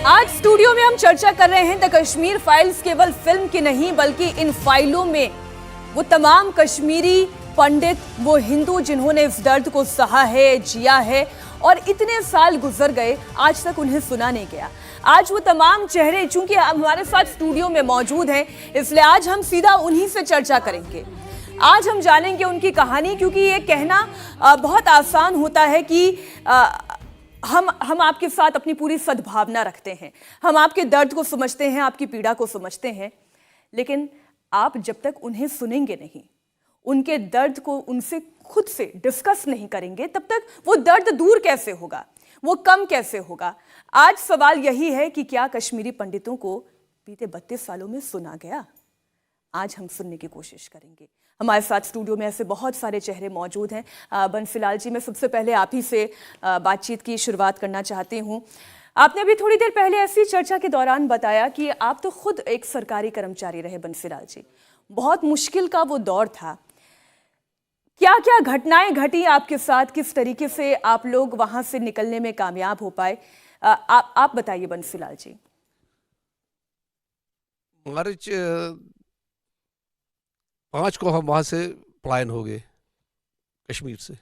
आज स्टूडियो में हम चर्चा कर रहे हैं द कश्मीर फाइल्स। केवल फिल्म की नहीं बल्कि इन फाइलों में वो तमाम कश्मीरी पंडित, वो हिंदू जिन्होंने इस दर्द को सहा है, जिया है और इतने साल गुजर गए, आज तक उन्हें सुना नहीं गया। आज वो तमाम चेहरे चूंकि हमारे साथ स्टूडियो में मौजूद हैं, इसलिए आज हम सीधा उन्हीं से चर्चा करेंगे। आज हम जानेंगे उनकी कहानी, क्योंकि ये कहना बहुत आसान होता है कि हम आपके साथ अपनी पूरी सद्भावना रखते हैं, हम आपके दर्द को समझते हैं, आपकी पीड़ा को समझते हैं, लेकिन आप जब तक उन्हें सुनेंगे नहीं, उनके दर्द को उनसे खुद से डिस्कस नहीं करेंगे, तब तक वो दर्द दूर कैसे होगा, वो कम कैसे होगा। आज सवाल यही है कि क्या कश्मीरी पंडितों को बीते 32 सालों में सुना गया? आज हम सुनने की कोशिश करेंगे। हमारे साथ स्टूडियो में ऐसे बहुत सारे चेहरे मौजूद हैं। बंसीलाल जी, मैं सबसे पहले आप ही से बातचीत की शुरुआत करना चाहती हूँ। आपने अभी थोड़ी देर पहले ऐसी चर्चा के दौरान बताया कि आप तो खुद एक सरकारी कर्मचारी रहे बंसीलाल जी, बहुत मुश्किल का वो दौर था। क्या क्या घटनाएं घटी आपके साथ, किस तरीके से आप लोग वहां से निकलने में कामयाब हो पाए? आप बताइए बंसीलाल जी। मार्च 5 को हम वहाँ से पलायन हो गए कश्मीर से।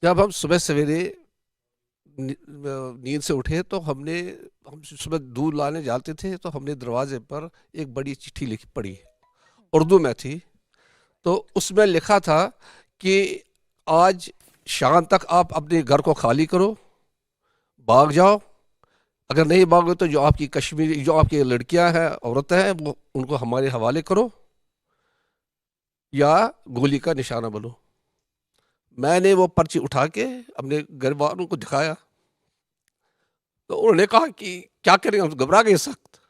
जब हम सुबह सवेरे नींद से उठे तो हम सुबह दूध लाने जाते थे, तो हमने दरवाजे पर एक बड़ी चिट्ठी लिखी पढ़ी, उर्दू में थी। तो उसमें लिखा था कि आज शाम तक आप अपने घर को खाली करो, भाग जाओ। अगर नहीं भागो तो जो आपकी लड़कियां हैं, औरतें हैं, वो उनको हमारे हवाले करो या गोली का निशाना बनो। मैंने वो पर्ची उठा के अपने घर वालों को दिखाया, तो उन्होंने कहा कि क्या करें, हम घबरा गए सख्त।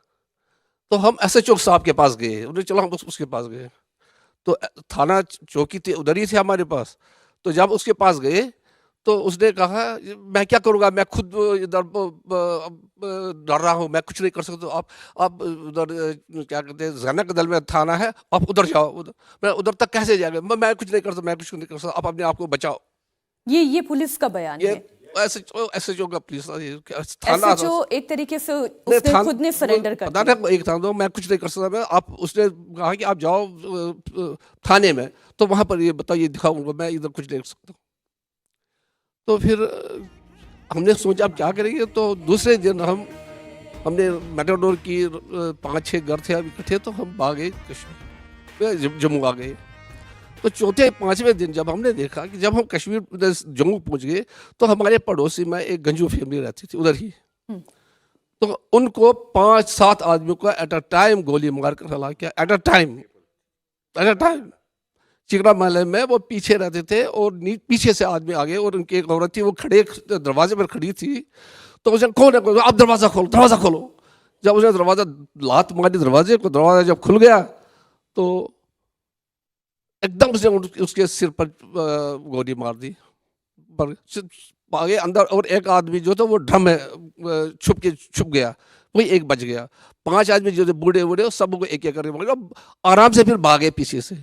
तो हम SHO साहब के पास गए, उन्होंने चलो हम उसके पास गए। तो थाना चौकी थी, उधर ही थे हमारे पास। तो जब उसके पास गए तो उसने कहा मैं क्या करूँगा, मैं खुद इधर डर रहा हूँ, मैं कुछ नहीं कर सकता। आप उधर क्या कहते हैं, जैनक दल में थाना है, आप उधर जाओ। मैं उधर तक कैसे जाएगा, मैं कुछ नहीं कर सकता, मैं कुछ नहीं कर सकता, आप अपने आप को बचाओ। ये पुलिस का बयान है। SHO का पुलिस थाना एक तरीके से उसने खुद ने सरेंडर कर दिया। एक था, मैं कुछ नहीं कर सकता। उसने कहा कि आप जाओ थाने में, तो वहां पर ये बताओ, ये दिखाऊंगा, मैं इधर कुछ नहीं कर सकता। तो फिर हमने सोचा अब क्या करेंगे। तो दूसरे दिन हमने मेटाडोर की 5-6 घर थे अब इकट्ठे, तो हम भागे कश्मीर, जम्मू आ गए। तो चौथे 5वें दिन जब हमने देखा कि जब हम कश्मीर जम्मू पहुंच गए, तो हमारे पड़ोसी में एक गंजू फैमिली रहती थी उधर ही। तो उनको 5-7 आदमियों को एट अ टाइम गोली मार कर हला किया। एट अ टाइम चिकना महल में वो पीछे रहते थे और पीछे से आदमी आ गए, और उनकी एक औरत थी, वो खड़े दरवाजे पर खड़ी थी। तो उसने कौन, आप दरवाजा खोलो। जब उसने दरवाजा लात मारी दरवाजे को, दरवाजा जब खुल गया तो एकदम से उसके सिर पर गोली मार दी, पर आगे अंदर। और एक आदमी जो था वो ड्रम में छुप गया, वही एक बच गया। 5 आदमी जो थे बूढ़े सबको एक एक करके आराम से फिर भागे पीछे से।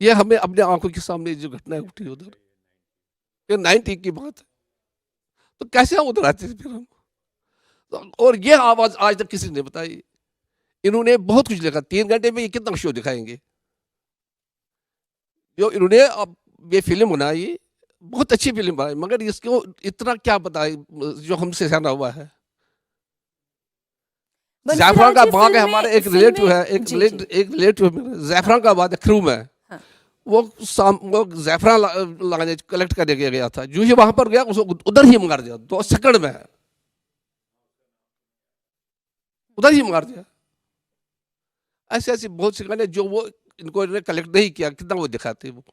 ये हमें अपने आंखों के सामने जो घटना उठी उधर, ये 90 की बात है। तो कैसे हम उधर आते थे फिर हम, और ये आवाज आज तक किसी ने बताई। इन्होंने बहुत कुछ लिखा, 3 घंटे में ये कितना शो दिखाएंगे। जो इन्होंने अब ये फिल्म बनाई, बहुत अच्छी फिल्म बनाई, मगर इसको इतना क्या बताए जो हमसे सहना हुआ है। ज़ैफ़रान का बाग है हमारा, एक रिलेटिव है, एक रिलेटिव ज़ैफ़रान का बाग क्रू में, वो ज़ैफ़रान लाने कलेक्ट करने गया था। जो ही वहां पर गया, उसको उधर ही मार दिया, 2 सेकंड में उधर ही मार दिया। ऐसी बहुत सी गाने जो वो इनको कलेक्ट नहीं किया, कितना वो दिखाते वो।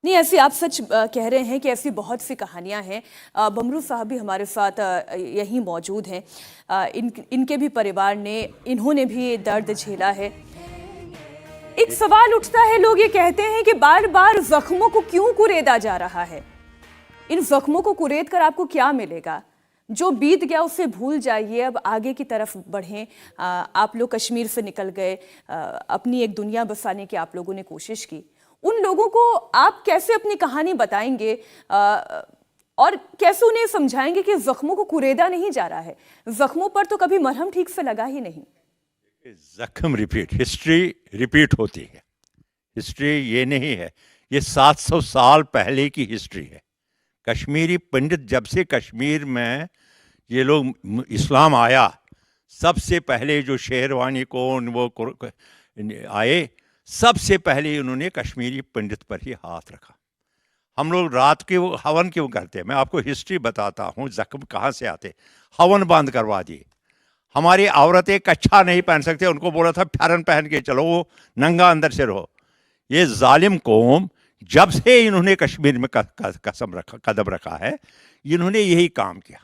नहीं, ऐसी आप सच कह रहे हैं कि ऐसी बहुत सी कहानियां हैं। बमरू साहब भी हमारे साथ यहीं मौजूद हैं। इनके भी परिवार ने, इन्होंने भी दर्द झेला है। एक सवाल उठता है, लोग ये कहते हैं कि बार बार जख्मों को क्यों कुरेदा जा रहा है? इन जख्मों को कुरेद कर आपको क्या मिलेगा? जो बीत गया उसे भूल जाइए, अब आगे की तरफ बढ़ें। आप लोग कश्मीर से निकल गए, अपनी एक दुनिया बसाने की आप लोगों ने कोशिश की। उन लोगों को आप कैसे अपनी कहानी बताएंगे? और कैसे उन्हें समझाएंगे कि जख्मों को कुरेदा नहीं जा रहा है, जख्मों पर तो कभी मरहम ठीक से लगा ही नहीं। जख्म रिपीट, हिस्ट्री रिपीट होती है। हिस्ट्री ये नहीं है, ये 700 साल पहले की हिस्ट्री है। कश्मीरी पंडित, जब से कश्मीर में ये लोग इस्लाम आया, सबसे पहले जो शेरवानी को वो आए, सबसे पहले उन्होंने कश्मीरी पंडित पर ही हाथ रखा। हम लोग रात के वो हवन क्यों करते हैं, मैं आपको हिस्ट्री बताता हूँ, जख्म कहाँ से आते। हवन बंद करवा दिए, हमारी औरतें कच्छा नहीं पहन सकते, उनको बोला था फैरन पहन के चलो, वो नंगा अंदर से रहो। ये जालिम कौम, जब से इन्होंने कश्मीर में कदम रखा है, इन्होंने यही काम किया।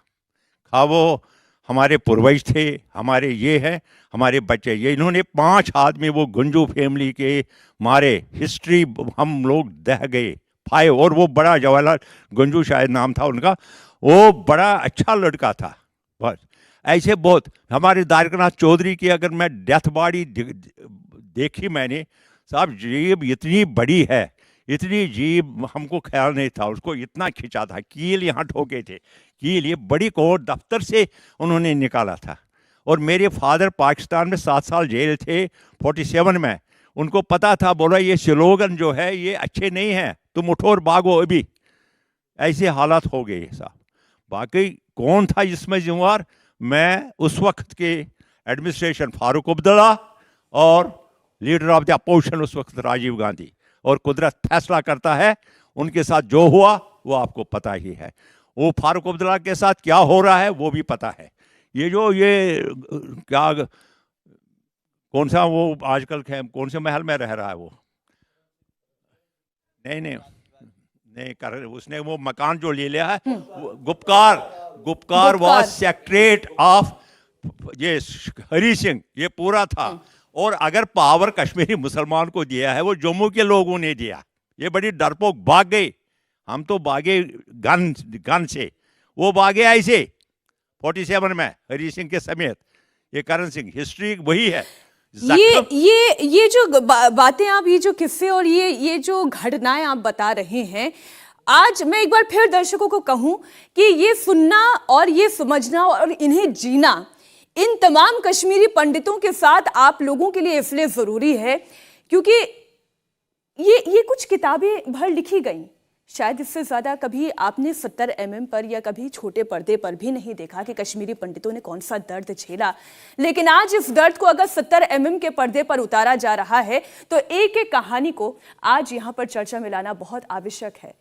खा वो हमारे पूर्वज थे, हमारे ये हैं, हमारे बच्चे ये, इन्होंने 5 आदमी वो गुंजू फैमिली के मारे, हिस्ट्री हम लोग दह गए 5। और वो बड़ा जवाहरलाल गुंजू शायद नाम था उनका, वो बड़ा अच्छा लड़का था। बस ऐसे बहुत, हमारे द्वारकानाथ चौधरी की अगर मैं डेथ बॉडी देखी मैंने, साहब जीभ इतनी बड़ी है, इतनी जीभ हमको ख्याल नहीं था, उसको इतना खिंचा था, कील यहाँ ठोके थे, कील ये बड़ी कोर्ट दफ्तर से उन्होंने निकाला था। और मेरे फादर पाकिस्तान में 7 साल जेल थे 47 में, उनको पता था, बोला ये स्लोगन जो है ये अच्छे नहीं हैं, तुम उठो और भागो अभी। ऐसे हालात हो गए साहब। बाकी कौन था इसमें जिम्मेवार, मैं उस वक्त के एडमिनिस्ट्रेशन फारूक अब्दुल्ला और लीडर ऑफ द अपोजिशन उस वक्त राजीव गांधी, और कुदरत फैसला करता है, उनके साथ जो हुआ वो आपको पता ही है। वो फारूक अब्दुल्ला के साथ क्या हो रहा है वो भी पता है। ये जो ये क्या कौन सा वो आजकल कौन से महल में रह रहा है वो, नहीं कर, उसने वो मकान जो ले लिया है, गुपकार वाज सेक्रेटरी ऑफ ये हरी सिंह, ये पूरा था। और अगर पावर कश्मीरी मुसलमान को दिया है, वो जम्मू के लोगों ने दिया। ये बड़ी डरपोक भाग गई, हम तो भागे गन से, वो भागे ऐसे 47 में हरी सिंह के समेत। ये करण सिंह, हिस्ट्री वही है। ये जो बातें आप, ये जो किस्से और ये जो घटनाएं आप बता रहे हैं, आज मैं एक बार फिर दर्शकों को कहूं कि ये सुनना और ये समझना और इन्हें जीना इन तमाम कश्मीरी पंडितों के साथ आप लोगों के लिए इसलिए जरूरी है क्योंकि ये कुछ किताबें भर लिखी गई, शायद इससे ज्यादा कभी आपने 70 mm पर या कभी छोटे पर्दे पर भी नहीं देखा कि कश्मीरी पंडितों ने कौन सा दर्द झेला। लेकिन आज इस दर्द को अगर 70 mm के पर्दे पर उतारा जा रहा है तो एक एक कहानी को आज यहां पर चर्चा में लाना बहुत आवश्यक है।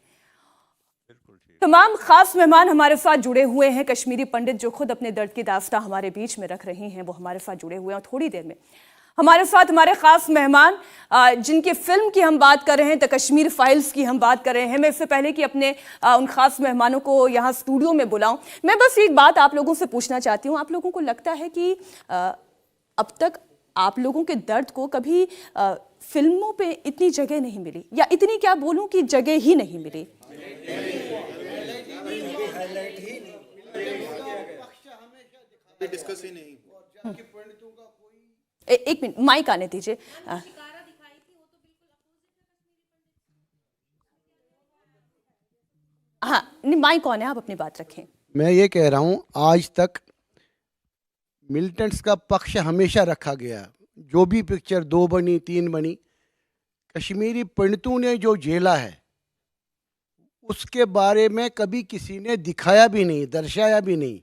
तमाम खास मेहमान हमारे साथ जुड़े हुए हैं, कश्मीरी पंडित जो खुद अपने दर्द की दास्तां हमारे बीच में रख रहे हैं, वो हमारे साथ जुड़े हुए हैं। और थोड़ी देर में हमारे साथ हमारे खास मेहमान जिनके फिल्म की हम बात कर रहे हैं, द कश्मीर फाइल्स की हम बात कर रहे हैं। मैं इससे पहले कि अपने उन खास मेहमानों को यहाँ स्टूडियो में बुलाऊं, मैं बस एक बात आप लोगों से पूछना चाहती हूँ। आप लोगों को लगता है कि अब तक आप लोगों के दर्द को कभी फिल्मों पे इतनी जगह नहीं मिली, या इतनी क्या बोलूं कि जगह ही नहीं मिली? डिस्कस ही नहीं। एक मिनट, माइक आने दीजिए। हाँ, नहीं, माइक ऑन है, आप अपनी बात रखें। मैं ये कह रहा हूँ, आज तक मिलिटेंट्स का पक्ष हमेशा रखा गया। जो भी पिक्चर 2 बनी 3 बनी, कश्मीरी पंडितों ने जो झेला है उसके बारे में कभी किसी ने दिखाया भी नहीं, दर्शाया भी नहीं।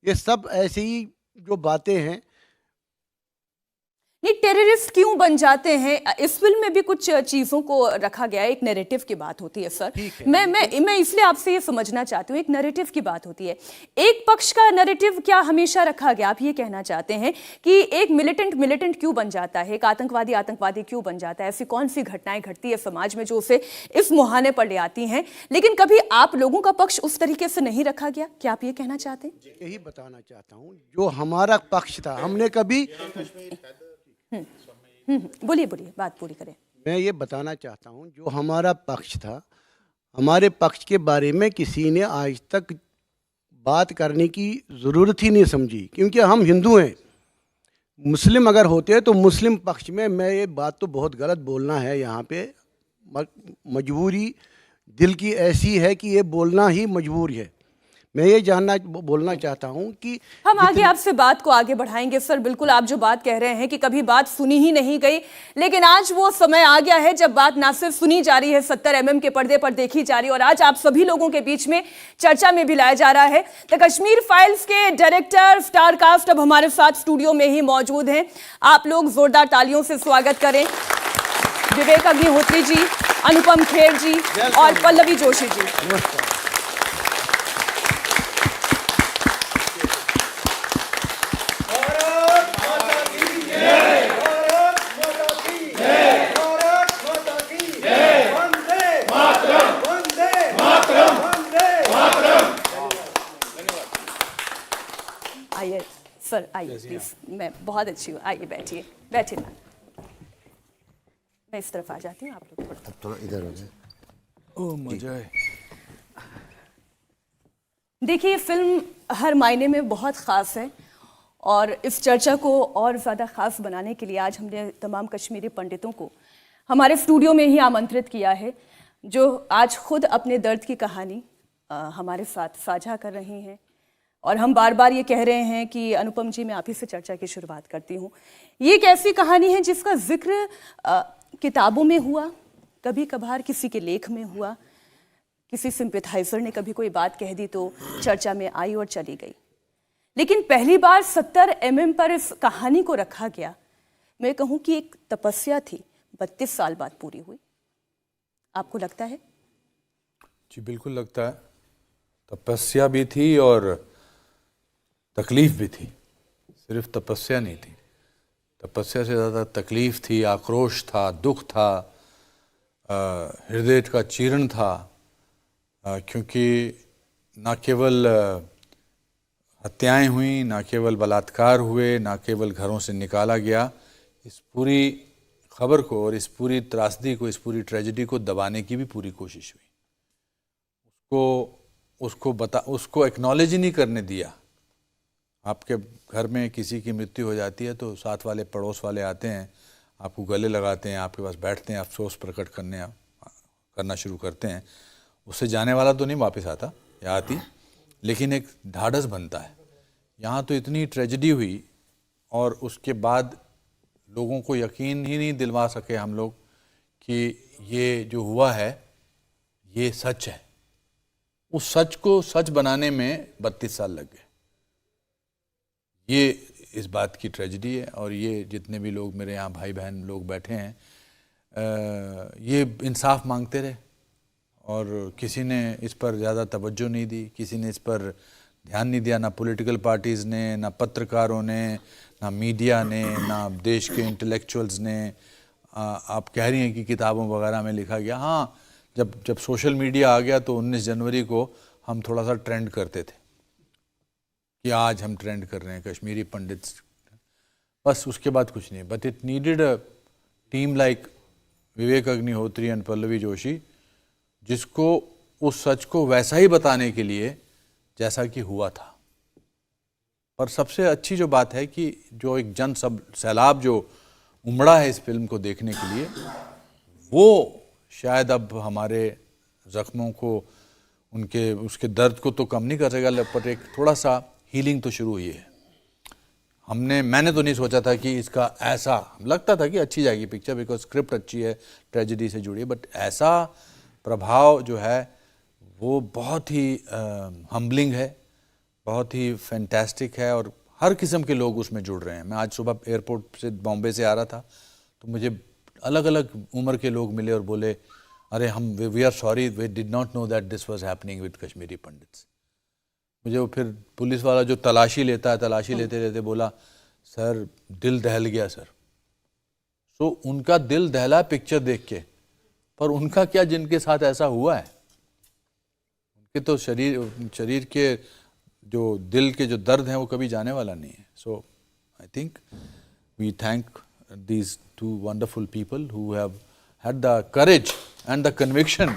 ये सब ऐसी ही जो बातें हैं। नहीं, टेररिस्ट क्यों बन जाते हैं? इस फिल्म में भी कुछ चीजों को रखा गया है, एक नैरेटिव की बात होती है सर। मैं इसलिए आपसे ये समझना चाहती हूँ, एक नैरेटिव की बात होती है। एक पक्ष का नैरेटिव क्या हमेशा रखा गया? आप ये कहना चाहते हैं कि एक मिलिटेंट क्यों बन जाता है, एक आतंकवादी क्यों बन जाता है? ऐसी कौन सी घटनाएं घटती है समाज में जो उसे इस मुहाने पर ले आती हैं? लेकिन कभी आप लोगों का पक्ष उस तरीके से नहीं रखा गया, क्या आप ये कहना चाहते हैं? यही बताना चाहता हूँ, जो हमारा पक्ष था, हमने कभी बोलिए, बात पूरी करें। मैं ये बताना चाहता हूँ, जो हमारा पक्ष था, हमारे पक्ष के बारे में किसी ने आज तक बात करने की ज़रूरत ही नहीं समझी, क्योंकि हम हिंदू हैं। मुस्लिम अगर होते तो मुस्लिम पक्ष में, मैं ये बात तो बहुत गलत बोलना है यहाँ पे, मजबूरी दिल की ऐसी है कि ये बोलना ही मजबूर है। मैं ये बोलना चाहता हूँ कि हम आगे आपसे बात को आगे बढ़ाएंगे सर। बिल्कुल आप जो बात कह रहे हैं कि कभी बात सुनी ही नहीं गई, लेकिन आज वो समय आ गया है जब बात ना सिर्फ सुनी जा रही है, 70 mm के पर्दे पर देखी जा रही है और आज आप सभी लोगों के बीच में चर्चा में भी लाया जा रहा है। द कश्मीर फाइल्स के डायरेक्टर स्टार कास्ट अब हमारे साथ स्टूडियो में ही मौजूद हैं। आप लोग जोरदार तालियों से स्वागत करें विवेक अग्निहोत्री जी, अनुपम खेर जी और पल्लवी जोशी जी। नमस्कार। आइए सर, आइए प्लीज। मैं बहुत अच्छी हूँ, आइए बैठिए, बैठिए ना। मैं इस तरफ आ जाती हूँ, आप लोग थोड़ा इधर हो जाए। ओह मजा है। देखिए, फिल्म हर मायने में बहुत ख़ास है और इस चर्चा को और ज़्यादा ख़ास बनाने के लिए आज हमने तमाम कश्मीरी पंडितों को हमारे स्टूडियो में ही आमंत्रित किया है, जो आज खुद अपने दर्द की कहानी हमारे साथ साझा कर रही हैं। और हम बार बार ये कह रहे हैं कि अनुपम जी, मैं आप ही से चर्चा की शुरुआत करती हूँ। ये एक ऐसी कहानी है जिसका जिक्र किताबों में हुआ, कभी कभार किसी के लेख में हुआ, किसी सिंपैथाइजर ने कभी कोई बात कह दी तो चर्चा में आई और चली गई, लेकिन पहली बार 70 mm पर इस कहानी को रखा गया। मैं कहूँ कि एक तपस्या थी, 32 साल बाद पूरी हुई। आपको लगता है? जी बिल्कुल लगता है। तपस्या भी थी और तकलीफ भी थी। सिर्फ तपस्या नहीं थी, तपस्या से ज़्यादा तकलीफ थी, आक्रोश था, दुख था, हृदय का चीरण था, क्योंकि न केवल हत्याएं हुई, न केवल बलात्कार हुए, न केवल घरों से निकाला गया, इस पूरी खबर को और इस पूरी त्रासदी को, इस पूरी ट्रेजेडी को दबाने की भी पूरी कोशिश हुई। उसको एक्नॉलेज ही नहीं करने दिया। आपके घर में किसी की मृत्यु हो जाती है तो साथ वाले पड़ोस वाले आते हैं, आपको गले लगाते हैं, आपके पास बैठते हैं, अफसोस प्रकट करना शुरू करते हैं। उससे जाने वाला तो नहीं वापस आता या आती, लेकिन एक ढाढ़स बनता है। यहाँ तो इतनी ट्रेजेडी हुई और उसके बाद लोगों को यकीन ही नहीं दिलवा सके हम लोग कि ये जो हुआ है ये सच है। उस सच को सच बनाने में 32 साल लग गए। ये इस बात की ट्रेजेडी है। और ये जितने भी लोग मेरे यहाँ भाई बहन लोग बैठे हैं, ये इंसाफ मांगते रहे और किसी ने इस पर ज़्यादा तवज्जो नहीं दी, किसी ने इस पर ध्यान नहीं दिया, ना पॉलिटिकल पार्टीज़ ने, ना पत्रकारों ने, ना मीडिया ने, ना देश के इंटेलेक्चुअल्स ने। आप कह रही हैं कि किताबों वगैरह में लिखा गया। हाँ, जब सोशल मीडिया आ गया तो 19 जनवरी को हम थोड़ा सा ट्रेंड करते थे कि आज हम ट्रेंड कर रहे हैं कश्मीरी पंडित, बस उसके बाद कुछ नहीं। But it needed a team like Vivek Agnihotri and Pallavi Joshi, जिसको उस सच को वैसा ही बताने के लिए जैसा कि हुआ था। पर सबसे अच्छी जो बात है कि जो एक सैलाब जो उमड़ा है इस फिल्म को देखने के लिए, वो शायद अब हमारे ज़ख्मों को, उसके दर्द को तो कम नहीं कर सकेगा, पर एक थोड़ा सा हीलिंग तो शुरू हुई है। मैंने तो नहीं सोचा था कि इसका ऐसा, लगता था कि अच्छी जाएगी पिक्चर बिकॉज स्क्रिप्ट अच्छी है, ट्रेजेडी से जुड़ी है, बट ऐसा प्रभाव जो है वो बहुत ही हम्बलिंग है, बहुत ही फैंटास्टिक है और हर किस्म के लोग उसमें जुड़ रहे हैं। मैं आज सुबह एयरपोर्ट से बॉम्बे से आ रहा था तो मुझे अलग अलग उम्र के लोग मिले और बोले, अरे we are sorry, we did not know that this was happening with Kashmiri pandits. मुझे वो फिर पुलिस वाला जो तलाशी लेता है, तलाशी लेते लेते बोला, सर दिल दहल गया सर। सो उनका दिल दहला पिक्चर देख के, पर उनका क्या जिनके साथ ऐसा हुआ है, उनके तो शरीर के जो दिल के जो दर्द हैं वो कभी जाने वाला नहीं है। So I think we thank these two wonderful people who have had the courage and the conviction.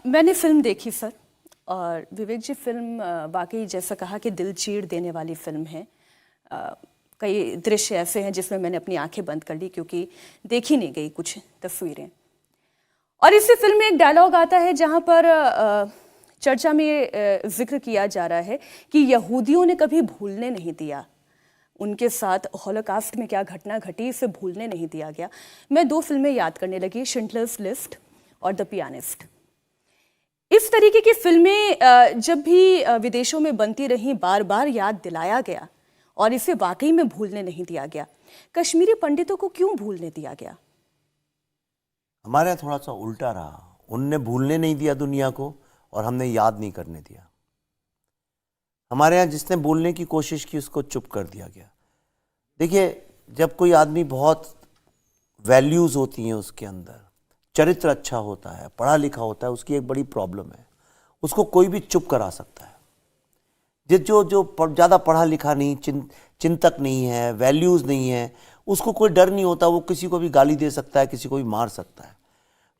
मैंने फिल्म देखी सर, और विवेक जी फिल्म वाकई जैसा कहा कि दिल चीर देने वाली फिल्म है। कई दृश्य ऐसे हैं जिसमें मैंने अपनी आंखें बंद कर ली क्योंकि देखी नहीं गई कुछ तस्वीरें। और इसी फिल्म में एक डायलॉग आता है जहां पर चर्चा में जिक्र किया जा रहा है कि यहूदियों ने कभी भूलने नहीं दिया, उनके साथ हॉलोकास्ट में क्या घटना घटी इसे भूलने नहीं दिया गया। मैं 2 फिल्में याद करने लगी, शिंडलर्स लिस्ट और द पियानिस्ट। इस तरीके की फिल्में जब भी विदेशों में बनती रहीं, बार बार याद दिलाया गया और इसे वाकई में भूलने नहीं दिया गया। कश्मीरी पंडितों को क्यों भूलने दिया गया? हमारे यहाँ थोड़ा सा उल्टा रहा, उनने भूलने नहीं दिया दुनिया को और हमने याद नहीं करने दिया। हमारे यहाँ जिसने बोलने की कोशिश की उसको चुप कर दिया गया। देखिए, जब कोई आदमी बहुत वैल्यूज़ होती हैं उसके अंदर, चरित्र अच्छा होता है, पढ़ा लिखा होता है, उसकी एक बड़ी प्रॉब्लम है, उसको कोई भी चुप करा सकता है। जो ज़्यादा पढ़ा लिखा नहीं, चिंतक नहीं है, वैल्यूज़ नहीं है, उसको कोई डर नहीं होता, वो किसी को भी गाली दे सकता है, किसी को भी मार सकता है।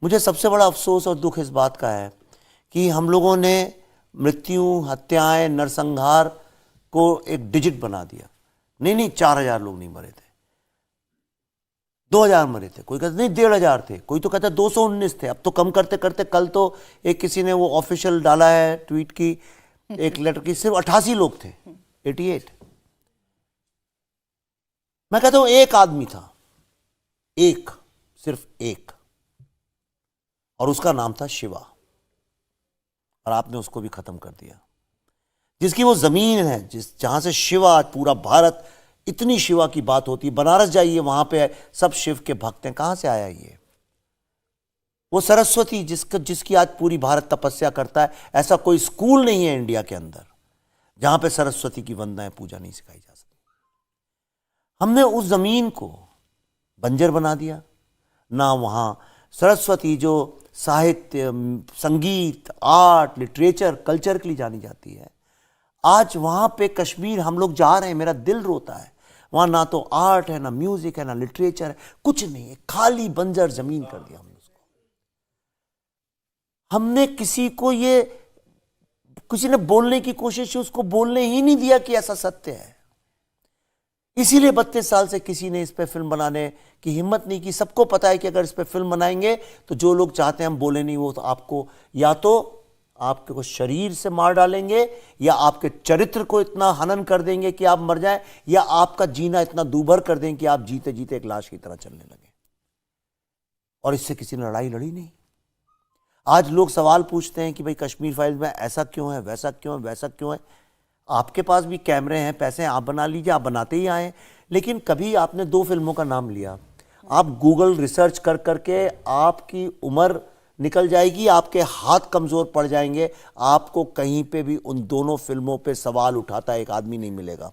मुझे सबसे बड़ा अफसोस और दुख इस बात का है कि हम लोगों ने मृत्यु, हत्याएं, नरसंहार को एक डिजिट बना दिया। नहीं 4000 लोग नहीं मरे थे, 2000 मरे थे, कोई कहता नहीं 1500 थे, कोई तो कहता 219 थे। अब तो कम करते करते कल तो एक किसी ने वो ऑफिशियल डाला है ट्वीट की एक लेटर की, सिर्फ 88 लोग थे, 88। मैं कहता हूं एक आदमी था, एक, सिर्फ एक, और उसका नाम था शिवा, और आपने उसको भी खत्म कर दिया। जिसकी वो जमीन है, जहां से शिवा, पूरा भारत, इतनी शिवा की बात होती है। बनारस जाइए, वहां पे सब शिव के भक्त हैं। कहां से आया ये? वो सरस्वती जिसकी आज पूरी भारत तपस्या करता है। ऐसा कोई स्कूल नहीं है इंडिया के अंदर जहां पे सरस्वती की वंदनाएं, पूजा नहीं सिखाई जा सकती। हमने उस जमीन को बंजर बना दिया। ना वहां सरस्वती जो साहित्य, संगीत, आर्ट, लिटरेचर, कल्चर के लिए जानी जाती है, आज वहां पे कश्मीर हम लोग जा रहे हैं, मेरा दिल रोता है। वहां ना तो आर्ट है, ना म्यूजिक है, ना लिटरेचर है, कुछ नहीं है, खाली बंजर जमीन कर दिया हमने उसको। हमने किसी ने बोलने की कोशिश की, उसको बोलने ही नहीं दिया कि ऐसा सत्य है। इसीलिए 32 साल से किसी ने इस पे फिल्म बनाने की हिम्मत नहीं की। सबको पता है कि अगर इस पे फिल्म बनाएंगे तो जो लोग चाहते हैं हम बोले नहीं, वो तो आपको या तो आपके को शरीर से मार डालेंगे, या आपके चरित्र को इतना हनन कर देंगे कि आप मर जाएं, या आपका जीना इतना दूभर कर देंगे कि आप जीते जीते एक लाश की तरह चलने लगे। और इससे किसी ने लड़ाई लड़ी नहीं। आज लोग सवाल पूछते हैं कि भाई कश्मीर फाइल्स में ऐसा क्यों है, वैसा क्यों है, वैसा क्यों है। आपके पास भी कैमरे हैं, पैसे हैं, आप बना लीजिए, आप बनाते ही आए। लेकिन कभी आपने 2 फिल्मों का नाम लिया, आप गूगल रिसर्च कर करके आपकी उम्र निकल जाएगी, आपके हाथ कमज़ोर पड़ जाएंगे, आपको कहीं पे भी उन दोनों फिल्मों पे सवाल उठाता एक आदमी नहीं मिलेगा।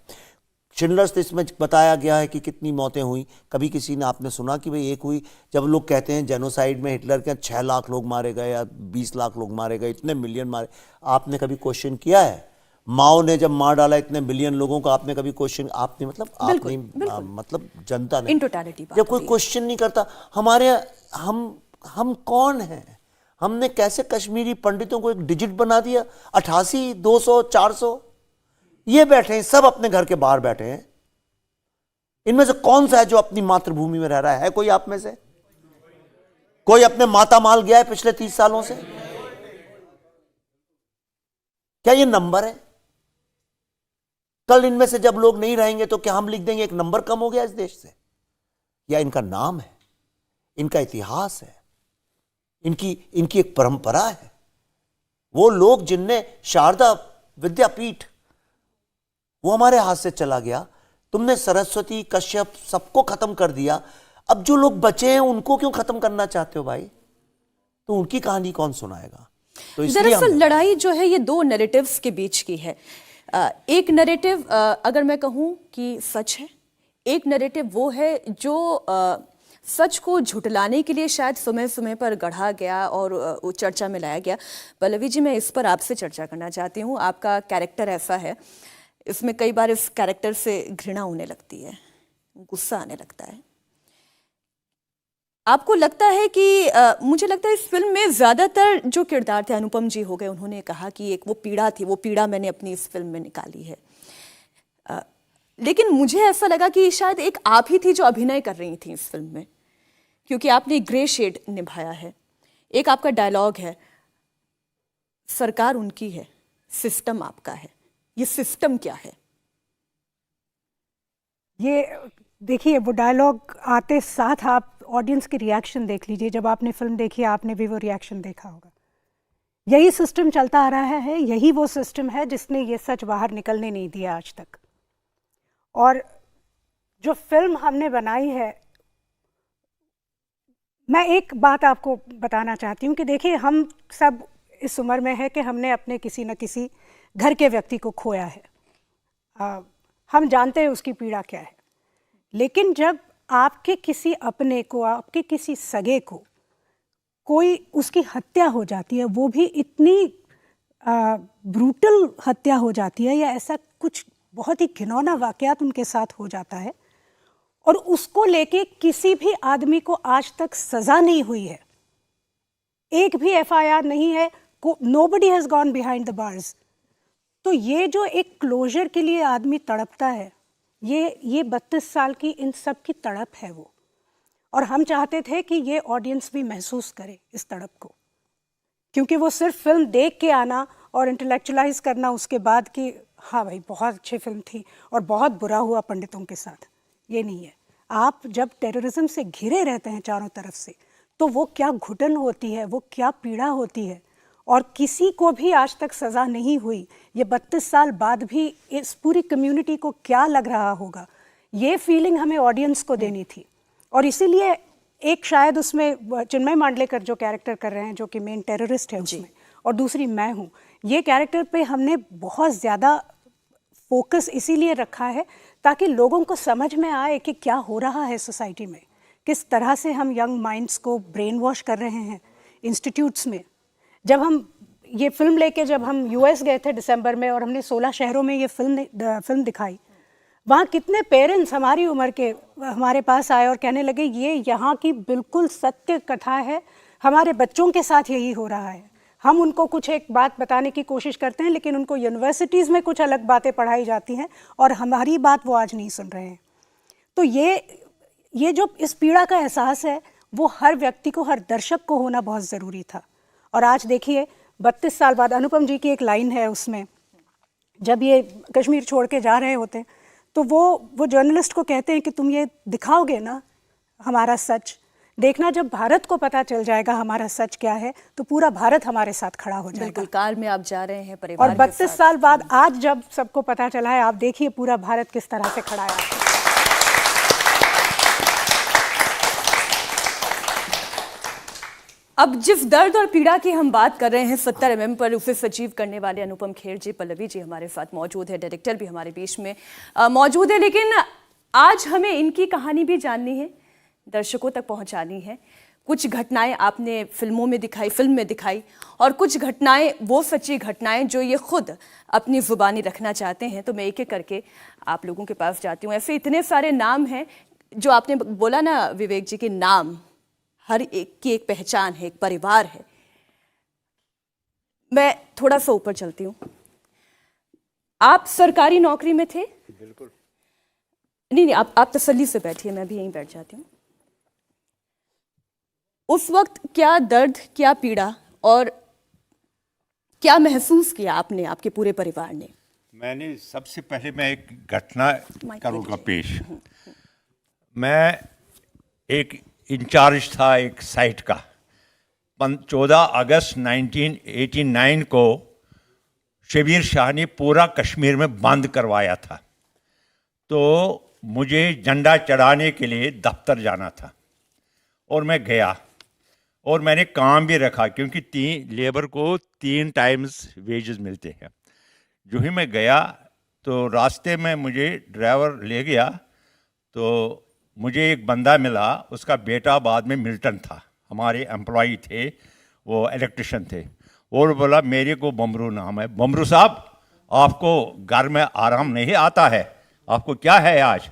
शिंडलर्स लिस्ट में बताया गया है कि कितनी मौतें हुई, कभी किसी ने आपने सुना कि भाई एक हुई? जब लोग कहते हैं जेनोसाइड में हिटलर के 6 लाख लोग मारे गए या 20 लाख लोग मारे गए, इतने मिलियन मारे, आपने कभी क्वेश्चन किया है? माओ ने जब मार डाला इतने बिलियन लोगों को, आपने कभी क्वेश्चन, आपने मतलब आपने मतलब जनता ने, जब कोई क्वेश्चन नहीं करता, हमारे हम कौन हैं? हमने कैसे कश्मीरी पंडितों को एक डिजिट बना दिया? 88, 200, 400 ये बैठे हैं, सब अपने घर के बाहर बैठे हैं। इनमें से कौन सा है जो अपनी मातृभूमि में रह रहा है? कोई आप में से कोई अपने माता माल गया है पिछले 30 सालों से? क्या ये नंबर है? कल इनमें से जब लोग नहीं रहेंगे तो क्या हम लिख देंगे एक नंबर कम हो गया इस देश से? या इनका नाम है, इनका इतिहास है, इनकी एक परंपरा है। वो लोग जिनने शारदा विद्यापीठ, वो हमारे हाथ से चला गया। तुमने सरस्वती, कश्यप, सबको खत्म कर दिया। अब जो लोग बचे हैं उनको क्यों खत्म करना चाहते हो भाई? तो उनकी कहानी कौन सुनाएगा? तो दरअसल लड़ाई जो है ये 2 नैरेटिव्स के बीच की है। एक नैरेटिव अगर मैं कहूं कि सच है, एक नैरेटिव वो है जो सच को झुटलाने के लिए शायद समय समय पर गढ़ा गया और चर्चा में लाया गया। पल्लवी जी, मैं इस पर आपसे चर्चा करना चाहती हूँ। आपका कैरेक्टर ऐसा है, इसमें कई बार इस कैरेक्टर से घृणा होने लगती है, गुस्सा आने लगता है। आपको लगता है कि मुझे लगता है इस फिल्म में ज़्यादातर जो किरदार थे, अनुपम जी हो गए, उन्होंने कहा कि एक वो पीड़ा थी, वो पीड़ा मैंने अपनी इस फिल्म में निकाली है। लेकिन मुझे ऐसा लगा कि शायद एक आप ही थी जो अभिनय कर रही थी इस फिल्म में, क्योंकि आपने ग्रे शेड निभाया है। एक आपका डायलॉग है, सरकार उनकी है, सिस्टम आपका है। ये सिस्टम क्या है? ये देखिए, वो डायलॉग आते साथ आप ऑडियंस की रिएक्शन देख लीजिए। जब आपने फिल्म देखी आपने भी वो रिएक्शन देखा होगा। यही सिस्टम चलता आ रहा है, यही वो सिस्टम है जिसने ये सच बाहर निकलने नहीं दिया आज तक। और जो फिल्म हमने बनाई है, मैं एक बात आपको बताना चाहती हूँ कि देखिए, हम सब इस उम्र में है कि हमने अपने किसी न किसी घर के व्यक्ति को खोया है। हम जानते हैं उसकी पीड़ा क्या है। लेकिन जब आपके किसी अपने को, आपके किसी सगे को कोई उसकी हत्या हो जाती है, वो भी इतनी ब्रूटल हत्या हो जाती है, या ऐसा कुछ बहुत ही घिनौना वाकयात उनके साथ हो जाता है, और उसको लेके किसी भी आदमी को आज तक सज़ा नहीं हुई है, एक भी FIR नहीं है, nobody has gone behind the bars। तो ये जो एक क्लोजर के लिए आदमी तड़पता है, ये 32 साल की इन सब की तड़प है वो। और हम चाहते थे कि ये ऑडियंस भी महसूस करे इस तड़प को, क्योंकि वो सिर्फ फिल्म देख के आना और इंटेलेक्चुअलाइज करना उसके बाद कि हाँ भाई बहुत अच्छी फिल्म थी और बहुत बुरा हुआ पंडितों के साथ, ये नहीं है। आप जब टेररिज्म से घिरे रहते हैं चारों तरफ से, तो वो क्या घुटन होती है, वो क्या पीड़ा होती है, और किसी को भी आज तक सज़ा नहीं हुई। ये 32 साल बाद भी इस पूरी कम्युनिटी को क्या लग रहा होगा, ये फीलिंग हमें ऑडियंस को देनी थी। और इसीलिए एक शायद उसमें चिन्मय मांडलेकर जो कैरेक्टर कर रहे हैं, जो कि मेन टेररिस्ट है उसमें, और दूसरी मैं हूँ, ये कैरेक्टर पे हमने बहुत ज़्यादा फोकस इसीलिए रखा है ताकि लोगों को समझ में आए कि क्या हो रहा है सोसाइटी में, किस तरह से हम यंग माइंड्स को ब्रेन वॉश कर रहे हैं इंस्टीट्यूट्स में। जब हम ये फिल्म लेके जब हम US गए थे दिसंबर में, और हमने 16 शहरों में ये फिल्म दिखाई, वहाँ कितने पेरेंट्स हमारी उम्र के हमारे पास आए और कहने लगे ये यहाँ की बिल्कुल सत्य कथा है, हमारे बच्चों के साथ यही हो रहा है। हम उनको कुछ एक बात बताने की कोशिश करते हैं, लेकिन उनको यूनिवर्सिटीज़ में कुछ अलग बातें पढ़ाई जाती हैं और हमारी बात वो आज नहीं सुन रहे हैं। तो ये जो इस पीड़ा का एहसास है, वो हर व्यक्ति को, हर दर्शक को होना बहुत ज़रूरी था। और आज देखिए 32 साल बाद, अनुपम जी की एक लाइन है उसमें, जब ये कश्मीर छोड़ के जा रहे होते हैं, तो वो जर्नलिस्ट को कहते हैं कि तुम ये दिखाओगे ना हमारा सच, देखना जब भारत को पता चल जाएगा हमारा सच क्या है, तो पूरा भारत हमारे साथ खड़ा हो जाएगा। बिल्कुल, कार में आप जा रहे हैं परिवार और 32 साल बाद आज जब सबको पता चला है, आप देखिए पूरा भारत किस तरह से खड़ा है। अब जिस दर्द और पीड़ा की हम बात कर रहे हैं 70 mm पर, उसे सजीव करने वाले अनुपम खेर जी, पल्लवी जी हमारे साथ मौजूद है, डायरेक्टर भी हमारे बीच में मौजूद है। लेकिन आज हमें इनकी कहानी भी जाननी है, दर्शकों तक पहुंचानी है। कुछ घटनाएं आपने फिल्म में दिखाई, और कुछ घटनाएं वो सच्ची घटनाएं जो ये खुद अपनी जुबानी रखना चाहते हैं। तो मैं एक एक करके आप लोगों के पास जाती हूँ। ऐसे इतने सारे नाम हैं जो आपने बोला ना विवेक जी के नाम, हर एक की एक पहचान है, एक परिवार है। मैं थोड़ा सा ऊपर चलती हूँ। आप सरकारी नौकरी में थे? बिल्कुल नहीं, आप तसल्ली से बैठिए, मैं भी यहीं बैठ जाती हूँ। उस वक्त क्या दर्द, क्या पीड़ा और क्या महसूस किया आपने, आपके पूरे परिवार ने? मैंने सबसे पहले मैं एक घटना करूँगा पेश। मैं एक इंचार्ज था एक साइट का। 14 अगस्त 1989 को शबीर शाह ने पूरा कश्मीर में बंद करवाया था, तो मुझे झंडा चढ़ाने के लिए दफ्तर जाना था और मैं गया और मैंने काम भी रखा, क्योंकि लेबर को 3 टाइम्स वेजेस मिलते हैं। जो ही मैं गया तो रास्ते में मुझे ड्राइवर ले गया, तो मुझे एक बंदा मिला, उसका बेटा बाद में मिल्टन था, हमारे एम्प्लॉई थे, वो इलेक्ट्रिशियन थे, और बोला मेरे को बमरू नाम है, बमरू साहब आपको घर में आराम नहीं आता है, आपको क्या है आज?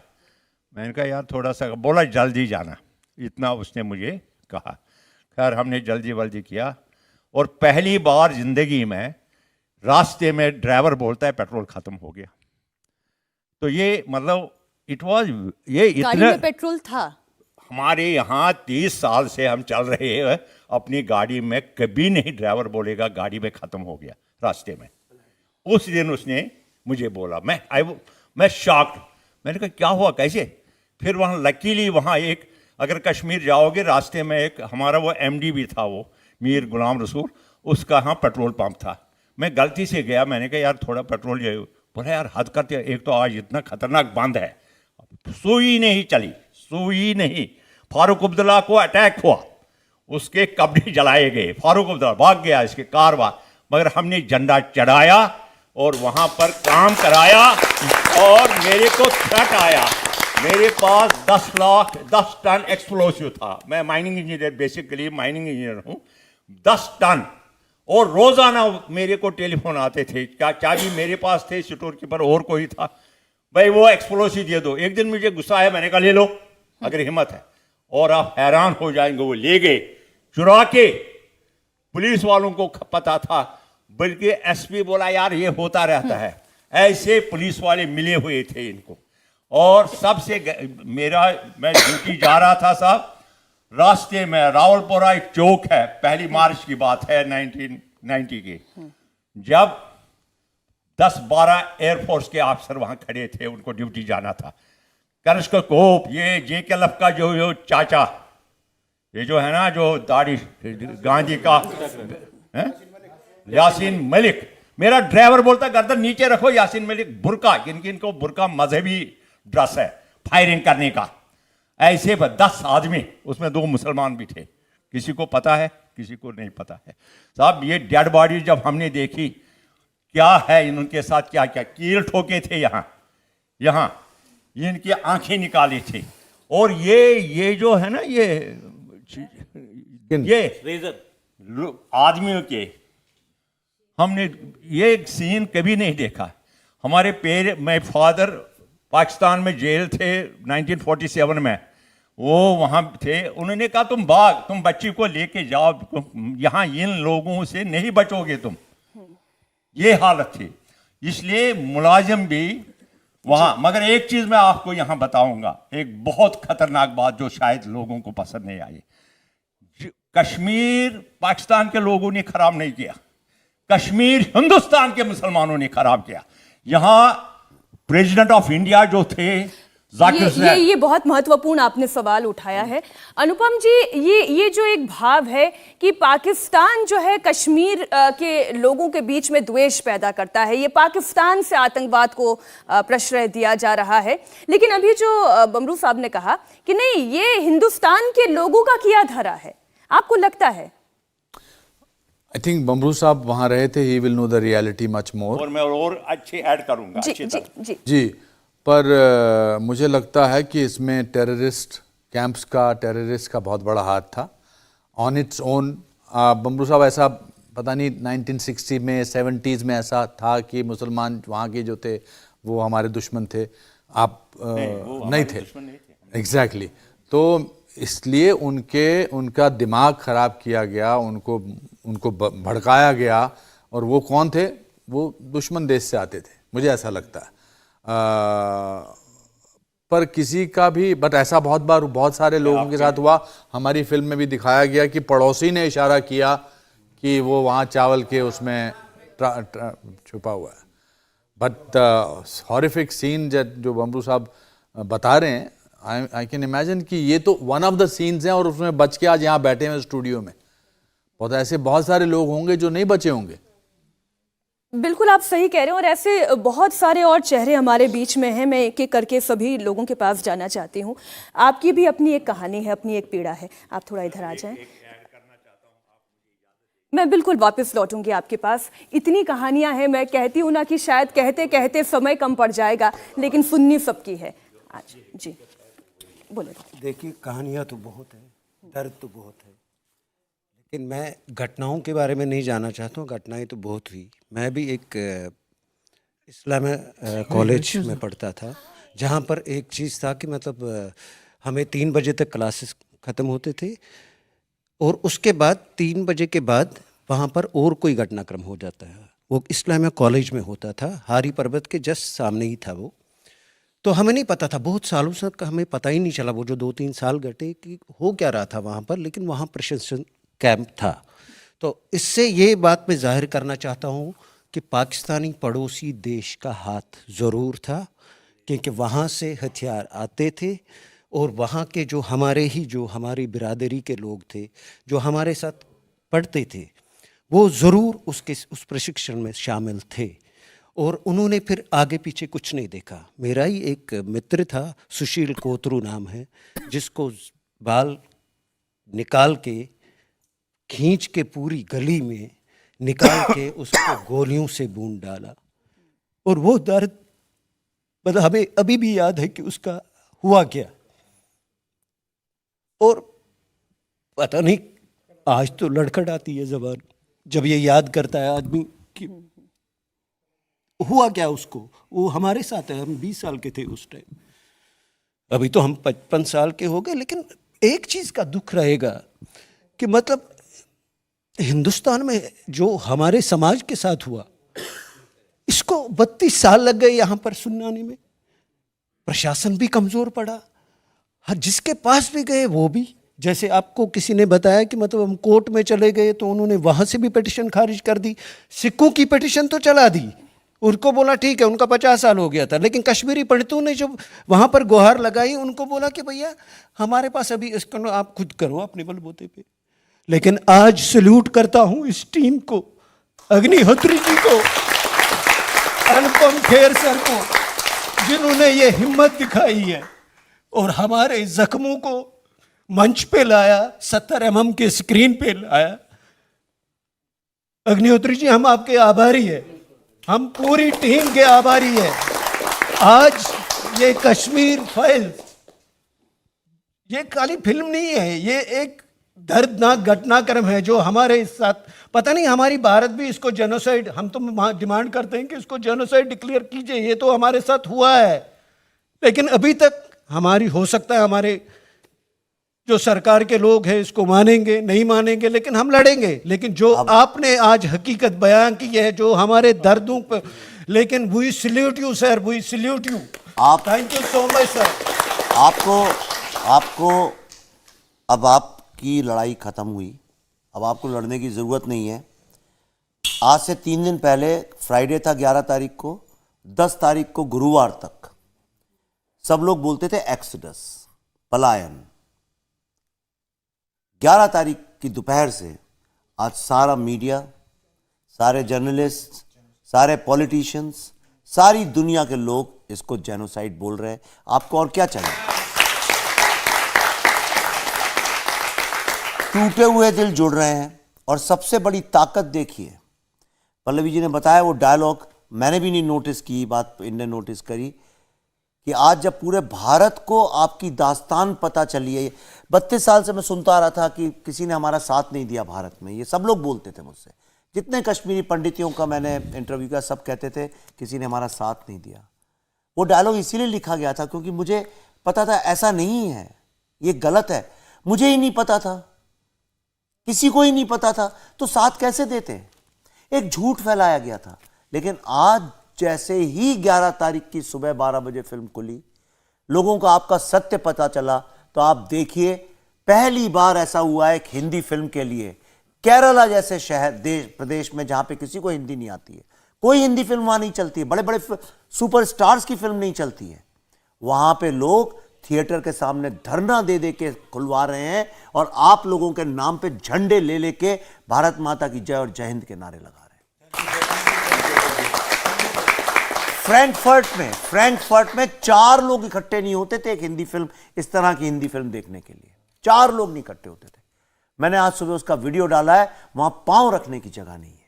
मैंने कहा यार थोड़ा सा, बोला जल्दी जाना, इतना उसने मुझे कहा। खैर हमने जल्दी वल्दी किया, और पहली बार ज़िंदगी में रास्ते में ड्राइवर बोलता है पेट्रोल ख़त्म हो गया। तो ये मतलब इट वाज ये गाड़ी इतना में पेट्रोल था? हमारे यहाँ 30 साल से हम चल रहे हैं, अपनी गाड़ी में कभी नहीं ड्राइवर बोलेगा गाड़ी में ख़त्म हो गया रास्ते में। उस दिन उसने मुझे बोला, मैं शॉक्ड। मैंने कहा क्या हुआ, कैसे? फिर वहाँ लकीली वहाँ एक, अगर कश्मीर जाओगे रास्ते में एक हमारा वो एमडी भी था, वो मीर गुलाम रसूल, उसका यहाँ पेट्रोल पंप था। मैं गलती से गया, मैंने कहा यार थोड़ा पेट्रोल ये, बोला यार हद करते, एक तो आज इतना खतरनाक बंद है, सुई नहीं चली, सुई नहीं। फारूक अब्दुल्ला को अटैक हुआ, उसके कपड़े जलाए गए, फारूक अब्दुल्ला भाग गया, इसके कार भाग, मगर हमने झंडा चढ़ाया और वहां पर काम कराया और मेरे को थ्रेट आया। मेरे पास 10 टन एक्सप्लोसिव था। मैं mining engineer, basically mining engineer हूं। 10 टन, और रोजाना मेरे को टेलीफोन आते थे, चाबी मेरे पास थे, स्टोर कीपर और कोई था, भाई वो एक्सप्लोसिव दे दो। एक दिन मुझे गुस्सा आया, मैंने कहा ले लो अगर हिम्मत है, और आप हैरान हो जाएंगे, वो ले गए चुरा के। पुलिस वालों को पता था, बल्कि एसपी बोला यार ये होता रहता है। ऐसे पुलिस वाले मिले हुए थे इनको। और सबसे मैं ड्यूटी जा रहा था साहब, रास्ते में रावलपुरा एक चौक है, 1 मार्च की बात है 1990 की, जब 10-12 एयरफोर्स के अफसर वहां खड़े थे, उनको ड्यूटी जाना था। करस्कोप, ये JKLF का जो चाचा, ये जो है ना, जो दाढ़ी गांधी का है? यासीन मलिक, मेरा ड्राइवर बोलता गर्दन नीचे रखो, यासीन मलिक बुरका, इनको बुरका मजहबी ड्रेस है फायरिंग करने का। ऐसे 10 आदमी, उसमें 2 मुसलमान भी थे, किसी को पता है किसी को नहीं पता है साहब। ये डेड बॉडी जब हमने देखी, क्या है इनके साथ, क्या क्या कील ठोके थे यहाँ इनकी आंखें निकाली थी, और ये जो है ना, ये आदमियों के, हमने ये सीन कभी नहीं देखा। हमारे मैं फादर पाकिस्तान में जेल थे 1947 में, वो वहाँ थे, उन्होंने कहा तुम बच्ची को लेके जाओ, यहाँ इन लोगों से नहीं बचोगे तुम। ये हालत थी, इसलिए मुलाजिम भी वहाँ। मगर एक चीज़ मैं आपको यहाँ बताऊंगा, एक बहुत खतरनाक बात जो शायद लोगों को पसंद नहीं आई। कश्मीर पाकिस्तान के लोगों ने खराब नहीं किया, कश्मीर हिंदुस्तान के मुसलमानों ने खराब किया। यहाँ प्रेसिडेंट ऑफ इंडिया जो थे ये बहुत महत्वपूर्ण आपने सवाल उठाया है अनुपम जी। ये जो एक भाव है कि पाकिस्तान जो है कश्मीर के लोगों के बीच में द्वेष पैदा करता है, ये पाकिस्तान से आतंकवाद को प्रश्रय दिया जा रहा है। लेकिन अभी जो बमरू साहब ने कहा कि नहीं, ये हिंदुस्तान के लोगों का किया धरा है, आपको लगता है? आई थिंक बमरू साहब वहां रहे थे, he will know the reality much more. और मैं और अच्छे ऐड करूंगा। जी, पर मुझे लगता है कि इसमें टेररिस्ट कैंप्स का, टेररिस्ट का बहुत बड़ा हाथ था ऑन इट्स ओन। बमरू साहब, ऐसा पता नहीं 1960 में 70s में ऐसा था कि मुसलमान वहाँ के जो थे वो हमारे दुश्मन थे, आप नहीं थे। एग्जैक्टली तो इसलिए उनका दिमाग खराब किया गया, उनको भड़काया गया, और वो कौन थे? वो दुश्मन देश से आते थे, मुझे ऐसा लगता है। पर किसी का भी, बट ऐसा बहुत बार बहुत सारे लोगों के साथ हुआ। हमारी फिल्म में भी दिखाया गया कि पड़ोसी ने इशारा किया कि वो वहाँ चावल के उसमें छुपा हुआ है। बट हॉरिफिक सीन जो बमरू साहब बता रहे हैं, आई कैन इमेजिन कि ये तो वन ऑफ द सीन्स हैं, और उसमें बच के आज यहाँ बैठे हैं स्टूडियो में। बहुत ऐसे बहुत सारे लोग होंगे जो नहीं बचे होंगे। बिल्कुल आप सही कह रहे हैं, और ऐसे बहुत सारे और चेहरे हमारे बीच में हैं। मैं एक एक करके सभी लोगों के पास जाना चाहती हूँ। आपकी भी अपनी एक कहानी है, अपनी एक पीड़ा है। आप थोड़ा इधर आ जाएं। मैं बिल्कुल वापस लौटूंगी आपके पास। इतनी कहानियां हैं, मैं कहती हूँ ना कि शायद कहते कहते समय कम पड़ जाएगा, लेकिन सुननी सबकी है आज। जी बोले। देखिए, कहानियाँ तो बहुत है, दर्द तो बहुत है, लेकिन मैं घटनाओं के बारे में नहीं जानना चाहता हूँ। घटनाएं तो बहुत हुई। मैं भी एक इस्लामिया कॉलेज में पढ़ता था, जहाँ पर एक चीज़ था कि मतलब हमें 3 बजे तक क्लासेस ख़त्म होते थे, और उसके बाद 3 बजे के बाद वहाँ पर और कोई घटनाक्रम हो जाता है। वो इस्लामिया कॉलेज में होता था, हारी पर्वत के जस्ट सामने ही था वो। तो हमें नहीं पता था, बहुत सालों तक हमें पता ही नहीं चला वो जो 2-3 साल घटे कि हो क्या रहा था वहाँ पर, लेकिन वहाँ प्रशिक्षण कैंप था। तो इससे ये बात मैं जाहिर करना चाहता हूँ कि पाकिस्तानी पड़ोसी देश का हाथ ज़रूर था, क्योंकि वहाँ से हथियार आते थे और वहाँ के जो हमारी बिरादरी के लोग थे, जो हमारे साथ पढ़ते थे, वो ज़रूर उस प्रशिक्षण में शामिल थे और उन्होंने फिर आगे पीछे कुछ नहीं देखा। मेरा ही एक मित्र था, सुशील कोतरू नाम है, जिसको बाल निकाल के खींच के पूरी गली में निकाल के उसको गोलियों से बूंद डाला। और वो दर्द मतलब हमें अभी भी याद है कि उसका हुआ क्या। और पता नहीं, आज तो लड़खड़ाती है ज़बान जब ये याद करता है आदमी कि हुआ क्या उसको। वो हमारे साथ है, हम 20 साल के थे उस टाइम, अभी तो हम 55 साल के हो गए। लेकिन एक चीज़ का दुख रहेगा कि मतलब हिंदुस्तान में जो हमारे समाज के साथ हुआ, इसको 32 साल लग गए यहाँ पर सुनाने में। प्रशासन भी कमज़ोर पड़ा, हर जिसके पास भी गए वो भी, जैसे आपको किसी ने बताया कि मतलब हम कोर्ट में चले गए तो उन्होंने वहाँ से भी पिटिशन खारिज कर दी। सिखों की पिटिशन तो चला दी, उनको बोला ठीक है, उनका 50 साल हो गया था। लेकिन कश्मीरी पंडितों ने जब वहाँ पर गुहार लगाई, उनको बोला कि भैया हमारे पास अभी इसको आप खुद करो अपने बलबूते पे। लेकिन आज सल्यूट करता हूँ इस टीम को, अग्निहोत्री जी को, अनुपम खेर सर को, जिन्होंने ये हिम्मत दिखाई है और हमारे जख्मों को मंच पे लाया, 70 mm के स्क्रीन पे लाया। अग्निहोत्री जी, हम आपके आभारी हैं, हम पूरी टीम के आभारी हैं। आज ये कश्मीर फाइल्स, ये खाली फिल्म नहीं है, ये एक दर्दनाक घटनाक्रम है जो हमारे साथ, पता नहीं हमारी भारत भी इसको जेनोसाइड, हम तो डिमांड करते हैं कि इसको जेनोसाइड डिक्लेयर कीजिए, ये तो हमारे साथ हुआ है। लेकिन अभी तक हमारी, हो सकता है हमारे जो सरकार के लोग हैं इसको मानेंगे नहीं मानेंगे, लेकिन हम लड़ेंगे। लेकिन जो आपने आज हकीकत बयान की है, जो हमारे दर्दों पर, लेकिन we salute you sir, we salute you. आप, thank you so much sir. आपको अब आपकी लड़ाई खत्म हुई, अब आपको लड़ने की ज़रूरत नहीं है। आज से 3 दिन पहले, फ्राइडे था 11 तारीख को, 10 तारीख को गुरुवार तक सब लोग बोलते थे एक्सोडस, पलायन। 11 तारीख की दोपहर से आज सारा मीडिया, सारे जर्नलिस्ट, सारे पॉलिटिशियंस, सारी दुनिया के लोग इसको जेनोसाइड बोल रहे हैं। आपको और क्या चाहिए? टूटे हुए दिल जुड़ रहे हैं। और सबसे बड़ी ताकत देखिए, पल्लवी जी ने बताया, वो डायलॉग मैंने भी नहीं नोटिस की, बात इनने नोटिस करी कि आज जब पूरे भारत को आपकी दास्तान पता चली है। 32 साल से मैं सुनता आ रहा था कि किसी ने हमारा साथ नहीं दिया भारत में, ये सब लोग बोलते थे मुझसे। जितने कश्मीरी पंडितों का मैंने इंटरव्यू किया, सब कहते थे किसी ने हमारा साथ नहीं दिया। वो डायलॉग इसीलिए लिखा गया था क्योंकि मुझे पता था ऐसा नहीं है, ये गलत है। मुझे ही नहीं पता था, किसी को ही नहीं पता था, तो साथ कैसे देते? एक झूठ फैलाया गया था। लेकिन आज जैसे ही 11 तारीख की सुबह 12 बजे फिल्म खुली, लोगों को आपका सत्य पता चला। तो आप देखिए, पहली बार ऐसा हुआ है एक हिंदी फिल्म के लिए, केरला जैसे शहर, देश, प्रदेश में जहां पे किसी को हिंदी नहीं आती है, कोई हिंदी फिल्म वहां नहीं चलती है, बड़े बड़े सुपरस्टार्स की फिल्म नहीं चलती है, वहां पे लोग थिएटर के सामने धरना दे दे के खुलवा रहे हैं और आप लोगों के नाम पे झंडे ले लेके भारत माता की जय और जय हिंद के नारे लगा रहे हैं। फ्रैंकफर्ट में 4 लोग इकट्ठे नहीं होते थे एक हिंदी फिल्म, इस तरह की हिंदी फिल्म देखने के लिए 4 लोग नहीं इकट्ठे होते थे। मैंने आज सुबह उसका वीडियो डाला है, वहां पांव रखने की जगह नहीं है।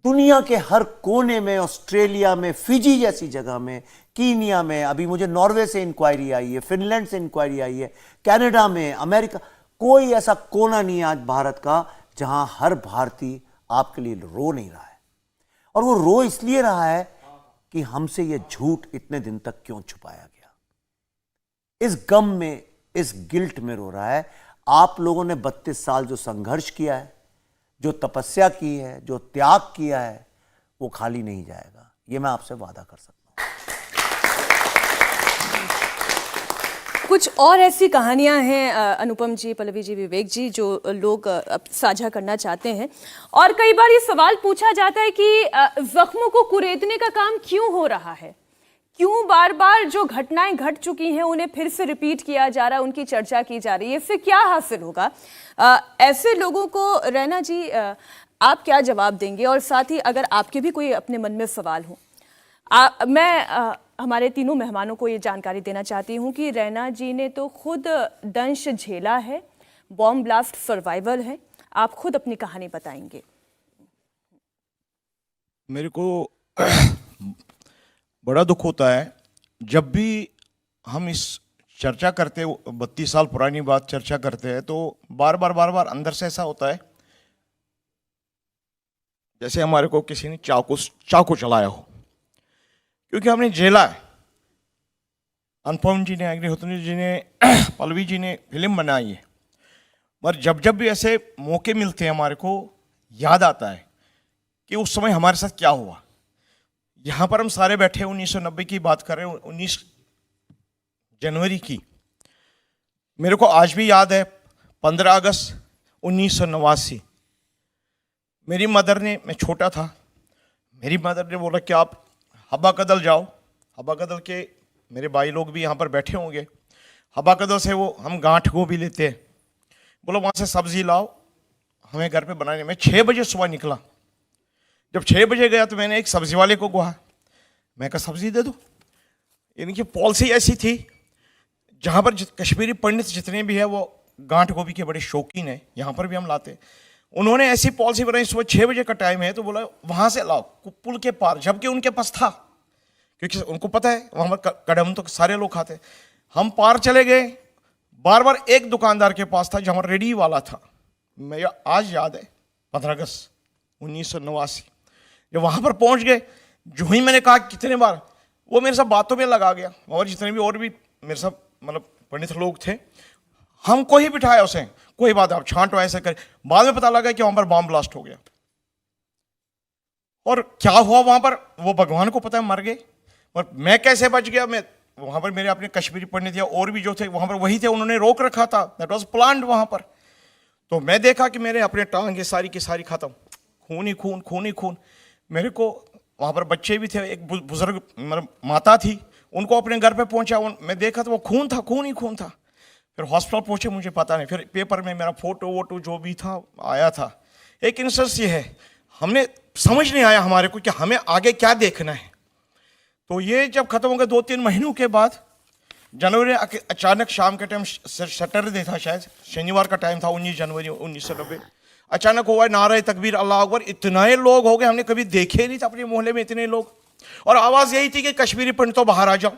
दुनिया के हर कोने में, ऑस्ट्रेलिया में, फिजी जैसी जगह में, कीनिया में, अभी मुझे नॉर्वे से इंक्वायरी आई है, फिनलैंड से इंक्वायरी आई है, कनाडा में, अमेरिका, कोई ऐसा कोना नहीं है आज भारत का जहां हर भारतीय आपके लिए रो नहीं रहा है। और वो रो इसलिए रहा है कि हमसे ये झूठ इतने दिन तक क्यों छुपाया गया। इस गम में, इस गिल्ट में रो रहा है। आप लोगों ने 32 साल जो संघर्ष किया है, जो तपस्या की है, जो त्याग किया है, वो खाली नहीं जाएगा, ये मैं आपसे वादा कर सकता हूं। कुछ और ऐसी कहानियां हैं अनुपम जी, पल्लवी जी, विवेक जी, जो लोग अब साझा करना चाहते हैं। और कई बार ये सवाल पूछा जाता है कि जख्मों को कुरेदने का काम क्यों हो रहा है, क्यों बार बार जो घटनाएं घट चुकी हैं उन्हें फिर से रिपीट किया जा रहा है, उनकी चर्चा की जा रही है, इससे क्या हासिल होगा? ऐसे लोगों को रैना जी आप क्या जवाब देंगे? और साथ ही अगर आपके भी कोई अपने मन में सवाल हो, मैं हमारे तीनों मेहमानों को ये जानकारी देना चाहती हूँ कि रैना जी ने तो खुद दंश झेला है, बॉम्ब ब्लास्ट सर्वाइवल है, आप खुद अपनी कहानी बताएंगे। मेरे को बड़ा दुख होता है जब भी हम इस चर्चा करते, 32 साल पुरानी बात चर्चा करते हैं, तो बार बार अंदर से ऐसा होता है जैसे हमारे को किसी ने चाकू चलाया हो, क्योंकि हमने झेला है। अनुपम जी ने, अग्निहोत्री जी ने, पल्लवी जी ने फिल्म बनाई है, पर जब जब भी ऐसे मौके मिलते हैं हमारे को याद आता है कि उस समय हमारे साथ क्या हुआ। यहाँ पर हम सारे बैठे 1990 की बात कर रहे हैं, 19 जनवरी की। मेरे को आज भी याद है 15 अगस्त 1989। मेरी मदर ने, मैं छोटा था, मेरी मदर ने बोला कि आप हब्बा कदल जाओ। हब्बा कदल के मेरे भाई लोग भी यहाँ पर बैठे होंगे। हब्बा कदल से वो हम गांठ गोभी लेते हैं, बोलो वहाँ से सब्जी लाओ हमें घर पे बनाने। मैं 6 बजे सुबह निकला। जब 6 बजे गया तो मैंने एक सब्जी वाले को कहा, मैं कहा सब्जी दे दो। इनकी पॉलिसी ऐसी थी, जहाँ पर कश्मीरी पंडित जितने भी है वो गांठ गोभी के बड़े शौकीन हैं, यहाँ पर भी हम लाते। उन्होंने ऐसी पॉलिसी बनाई, सुबह 6 बजे का टाइम है तो बोला वहाँ से लाओ पुल के पार, जबकि उनके पास था, क्योंकि उनको पता है वहाँ पर कदम तो सारे लोग खाते। हम पार चले गए, बार बार एक दुकानदार के पास था जहाँ रेडी वाला था। मैं आज याद है 15 अगस्त 1989 जब वहाँ पर पहुँच गए, जो ही मैंने कहा कितने बार, वो मेरे साथ बातों में लगा गया। और जितने भी और भी मेरे साथ मतलब पंडित लोग थे, हमको ही बिठाया उसे, कोई बात आप छांटो ऐसे कर। बाद में पता लगा कि वहाँ पर बॉम्ब ब्लास्ट हो गया। और क्या हुआ वहाँ पर वो भगवान को पता है, मर गए। और मैं कैसे बच गया, मैं वहाँ पर मेरे अपने कश्मीरी पंडित या और भी जो थे वहाँ पर वही थे, उन्होंने रोक रखा था, दैट वाज प्लान्ड वहाँ पर। तो मैं देखा कि मेरे अपने टांगे सारी की सारी खत्म, खून ही खून, खून ही खून। मेरे को वहाँ पर बच्चे भी थे, एक बुजुर्ग मतलब माता थी, उनको अपने घर पे पहुँचा, मैं देखा तो वो खून था, खून ही खून था। फिर हॉस्पिटल पहुँचे, मुझे पता नहीं, फिर पेपर में मेरा फोटो वोटो जो भी था आया था। एक इंस्टेंस ये है, हमने समझ नहीं आया हमारे को कि हमें आगे क्या देखना है। तो ये जब खत्म हो गया 2-3 महीनों के बाद, जनवरी अचानक शाम के टाइम, सैटरडे था शायद, शनिवार का टाइम था, 19 जनवरी 1990, अचानक हुआ नारे तकबीर अल्लाह अकबर। इतने लोग हो गए, हमने कभी देखे नहीं था अपने मोहल्ले में इतने लोग। और आवाज़ यही थी कि कश्मीरी पंडितों बाहर आ जाओ,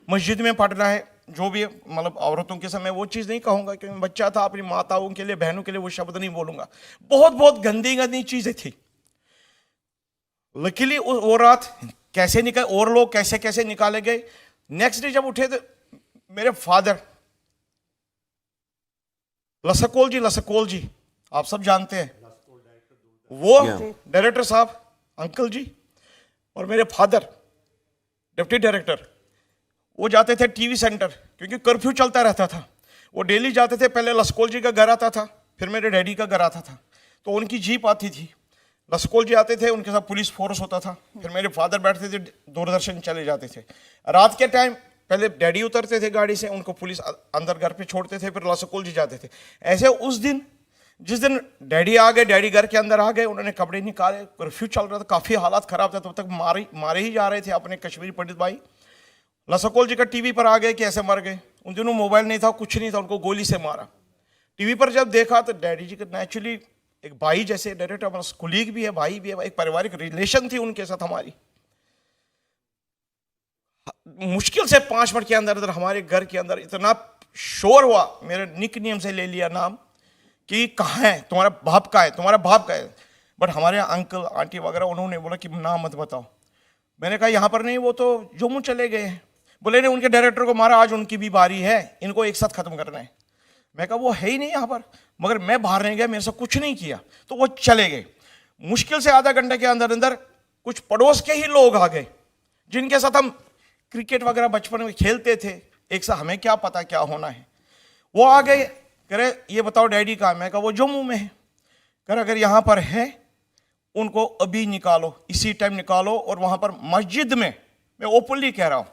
मस्जिद में पढ़ना है। जो भी मतलब औरतों के समय वो चीज़ नहीं कहूँगा क्योंकि मैं बच्चा था, अपनी माताओं के लिए, बहनों के लिए वो शब्द नहीं बोलूँगा। बहुत बहुत गंदी गंदी चीज़ें थी। लकीली वो रात कैसे निकल, और लोग कैसे कैसे निकाले गए। नेक्स्ट डे जब उठे तो मेरे फादर लसकोल जी आप सब जानते हैं, वो डायरेक्टर साहब अंकल जी, और मेरे फादर डिप्टी डायरेक्टर, वो जाते थे टीवी सेंटर, क्योंकि कर्फ्यू चलता रहता था। वो डेली जाते थे, पहले लसकोल जी का घर आता था, फिर मेरे डैडी का घर आता था। तो उनकी जीप आती थी, लसकोल जी आते थे, उनके साथ पुलिस फोर्स होता था, फिर मेरे फादर बैठते थे, दूरदर्शन चले जाते थे। रात के टाइम पहले डैडी उतरते थे गाड़ी से, उनको पुलिस अंदर घर पे छोड़ते थे, फिर लसकोल जी जाते थे। ऐसे उस दिन, जिस दिन डैडी आ गए, डैडी घर के अंदर आ गए, उन्होंने कपड़े निकाले, कर्फ्यू चल रहा था, काफ़ी हालात ख़राब था, तब तक मारे ही जा रहे थे अपने कश्मीरी पंडित भाई। लसकोल जी का टीवी पर आ गए कि ऐसे मर गए। उन दिनों मोबाइल नहीं था, कुछ नहीं था, उनको गोली से मारा। टीवी पर जब देखा तो डैडी जी का नेचुरली एक भाई जैसे डायरेक्टर, हमारा कुलीग भी है, भाई भी है, एक पारिवारिक रिलेशन थी उनके साथ हमारी। मुश्किल से 5 मिनट के अंदर अंदर हमारे घर के अंदर इतना शोर हुआ, मेरे निक नेम से ले लिया नाम कि कहाँ है तुम्हारा बाप, का है तुम्हारा बाप का है। बट हमारे अंकल आंटी वगैरह उन्होंने बोला कि नाम मत बताओ। मैंने कहा यहाँ पर नहीं, वो तो जम्मू चले गए हैं। बोले नहीं, उनके डायरेक्टर को मारा, आज उनकी भी बारी है, इनको एक साथ खत्म करना है। मैं कहा वो है ही नहीं यहाँ पर, मगर मैं बाहर नहीं गया, मेरे से कुछ नहीं किया, तो वो चले गए। मुश्किल से आधा घंटे के अंदर अंदर कुछ पड़ोस के ही लोग आ गए, जिनके साथ हम क्रिकेट वगैरह बचपन में खेलते थे, एक साथ हमें क्या पता क्या होना है। वो आ गए, कह रहे ये बताओ डैडी कहाँ है? मैं कहा वो जम्मू में है। कह रहे अगर यहाँ पर है उनको अभी निकालो, इसी टाइम निकालो, और वहां पर मस्जिद में, मैं ओपनली कह रहा हूँ,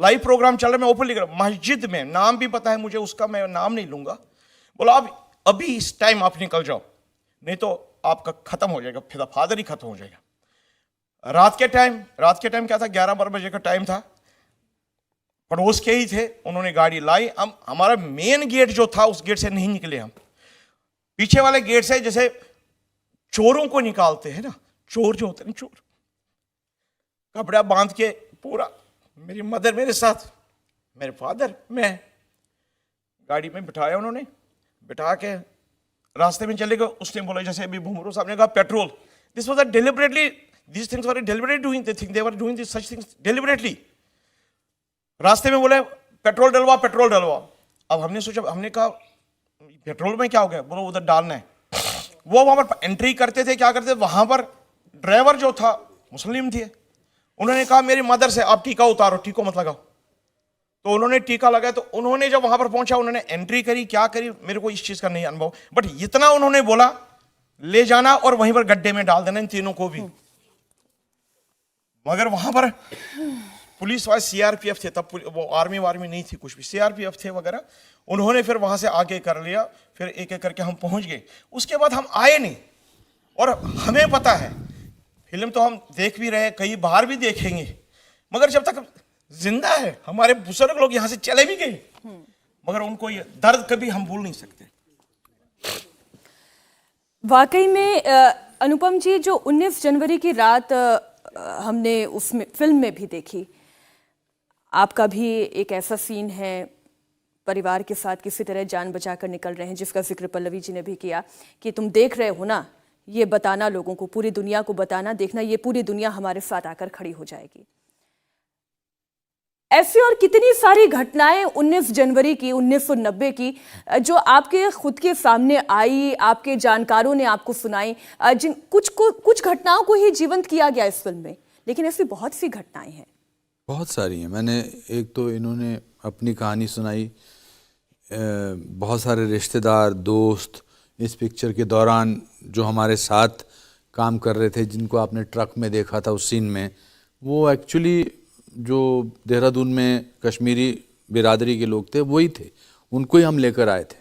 लाइव प्रोग्राम चल रहा है, मैं ओपनली कह रहा हूँ, मस्जिद में, नाम भी पता है मुझे उसका, मैं नाम नहीं लूंगा, बोला आप अभी इस टाइम आप निकल जाओ, नहीं तो आपका खत्म हो जाएगा, फिर फादर ही खत्म हो जाएगा। रात के टाइम क्या था, 11-12 बजे का टाइम था, पड़ोस के ही थे, उन्होंने गाड़ी लाई। हम हमारा मेन गेट जो था उस गेट से नहीं निकले, हम पीछे वाले गेट से, जैसे चोरों को निकालते हैं ना, चोर जो होते हैं चोर, कपड़ा बांध के पूरा, मेरी मदर मेरे साथ, मेरे फादर, मैं, गाड़ी में बिठाया उन्होंने, बिठा के रास्ते में चले गए। उसने बोला, जैसे अभी भूमरो साहब ने कहा petrol, this was deliberately, this things were deliberately doing, they think they were doing this such things deliberately. रास्ते में बोले पेट्रोल डलवा, पेट्रोल डलवा। अब हमने सोचा, हमने कहा पेट्रोल में क्या हो गया? बोलो उधर डालना है। वो वहां पर एंट्री करते थे, क्या करते थे, वहां पर ड्राइवर जो था मुस्लिम थे, उन्होंने कहा मेरी मदर से आप टीका उतारो, टीको मत लगाओ। तो उन्होंने टीका लगाया। तो उन्होंने जब वहां पर पहुंचा, उन्होंने एंट्री करी, क्या करी, मेरे को इस चीज का नहीं अनुभव, बट इतना उन्होंने बोला ले जाना और वहीं पर गड्ढे में डाल देना इन तीनों को भी। मगर वहां पर पुलिस वाले सीआरपीएफ थे, तब वो आर्मी वार्मी नहीं थी कुछ भी, सीआरपीएफ थे वगैरह। उन्होंने फिर वहां से आगे कर लिया, फिर एक एक करके हम पहुंच गए। उसके बाद हम आए नहीं, और हमें पता है फिल्म तो हम देख भी रहे, कई बार भी देखेंगे, मगर जब तक जिंदा है, हमारे बुजुर्ग लोग यहाँ से चले भी गए, मगर उनको ये दर्द कभी हम भूल नहीं सकते। वाकई में अनुपम जी, जो 19 जनवरी की रात हमने उसमें फिल्म में भी देखी, आपका भी एक ऐसा सीन है, परिवार के साथ किसी तरह जान बचाकर निकल रहे हैं, जिसका जिक्र पल्लवी जी ने भी किया कि तुम देख रहे हो ना, ये बताना लोगों को, पूरी दुनिया को बताना, देखना ये पूरी दुनिया हमारे साथ आकर खड़ी हो जाएगी। ऐसी और कितनी सारी घटनाएं 19 जनवरी की, 1990 की, जो आपके खुद के सामने आई, आपके जानकारों ने आपको सुनाई, जिन कुछ घटनाओं को ही जीवंत किया गया इस फिल्म में, लेकिन ऐसी बहुत सी घटनाएं हैं। बहुत सारी हैं। मैंने एक तो इन्होंने अपनी कहानी सुनाई, बहुत सारे रिश्तेदार, दोस्त इस पिक्चर के दौरान जो हमारे साथ काम कर रहे थे, जिनको आपने ट्रक में देखा था उस सीन में, वो एक्चुअली जो देहरादून में कश्मीरी बिरादरी के लोग थे वही थे, उनको ही हम लेकर आए थे।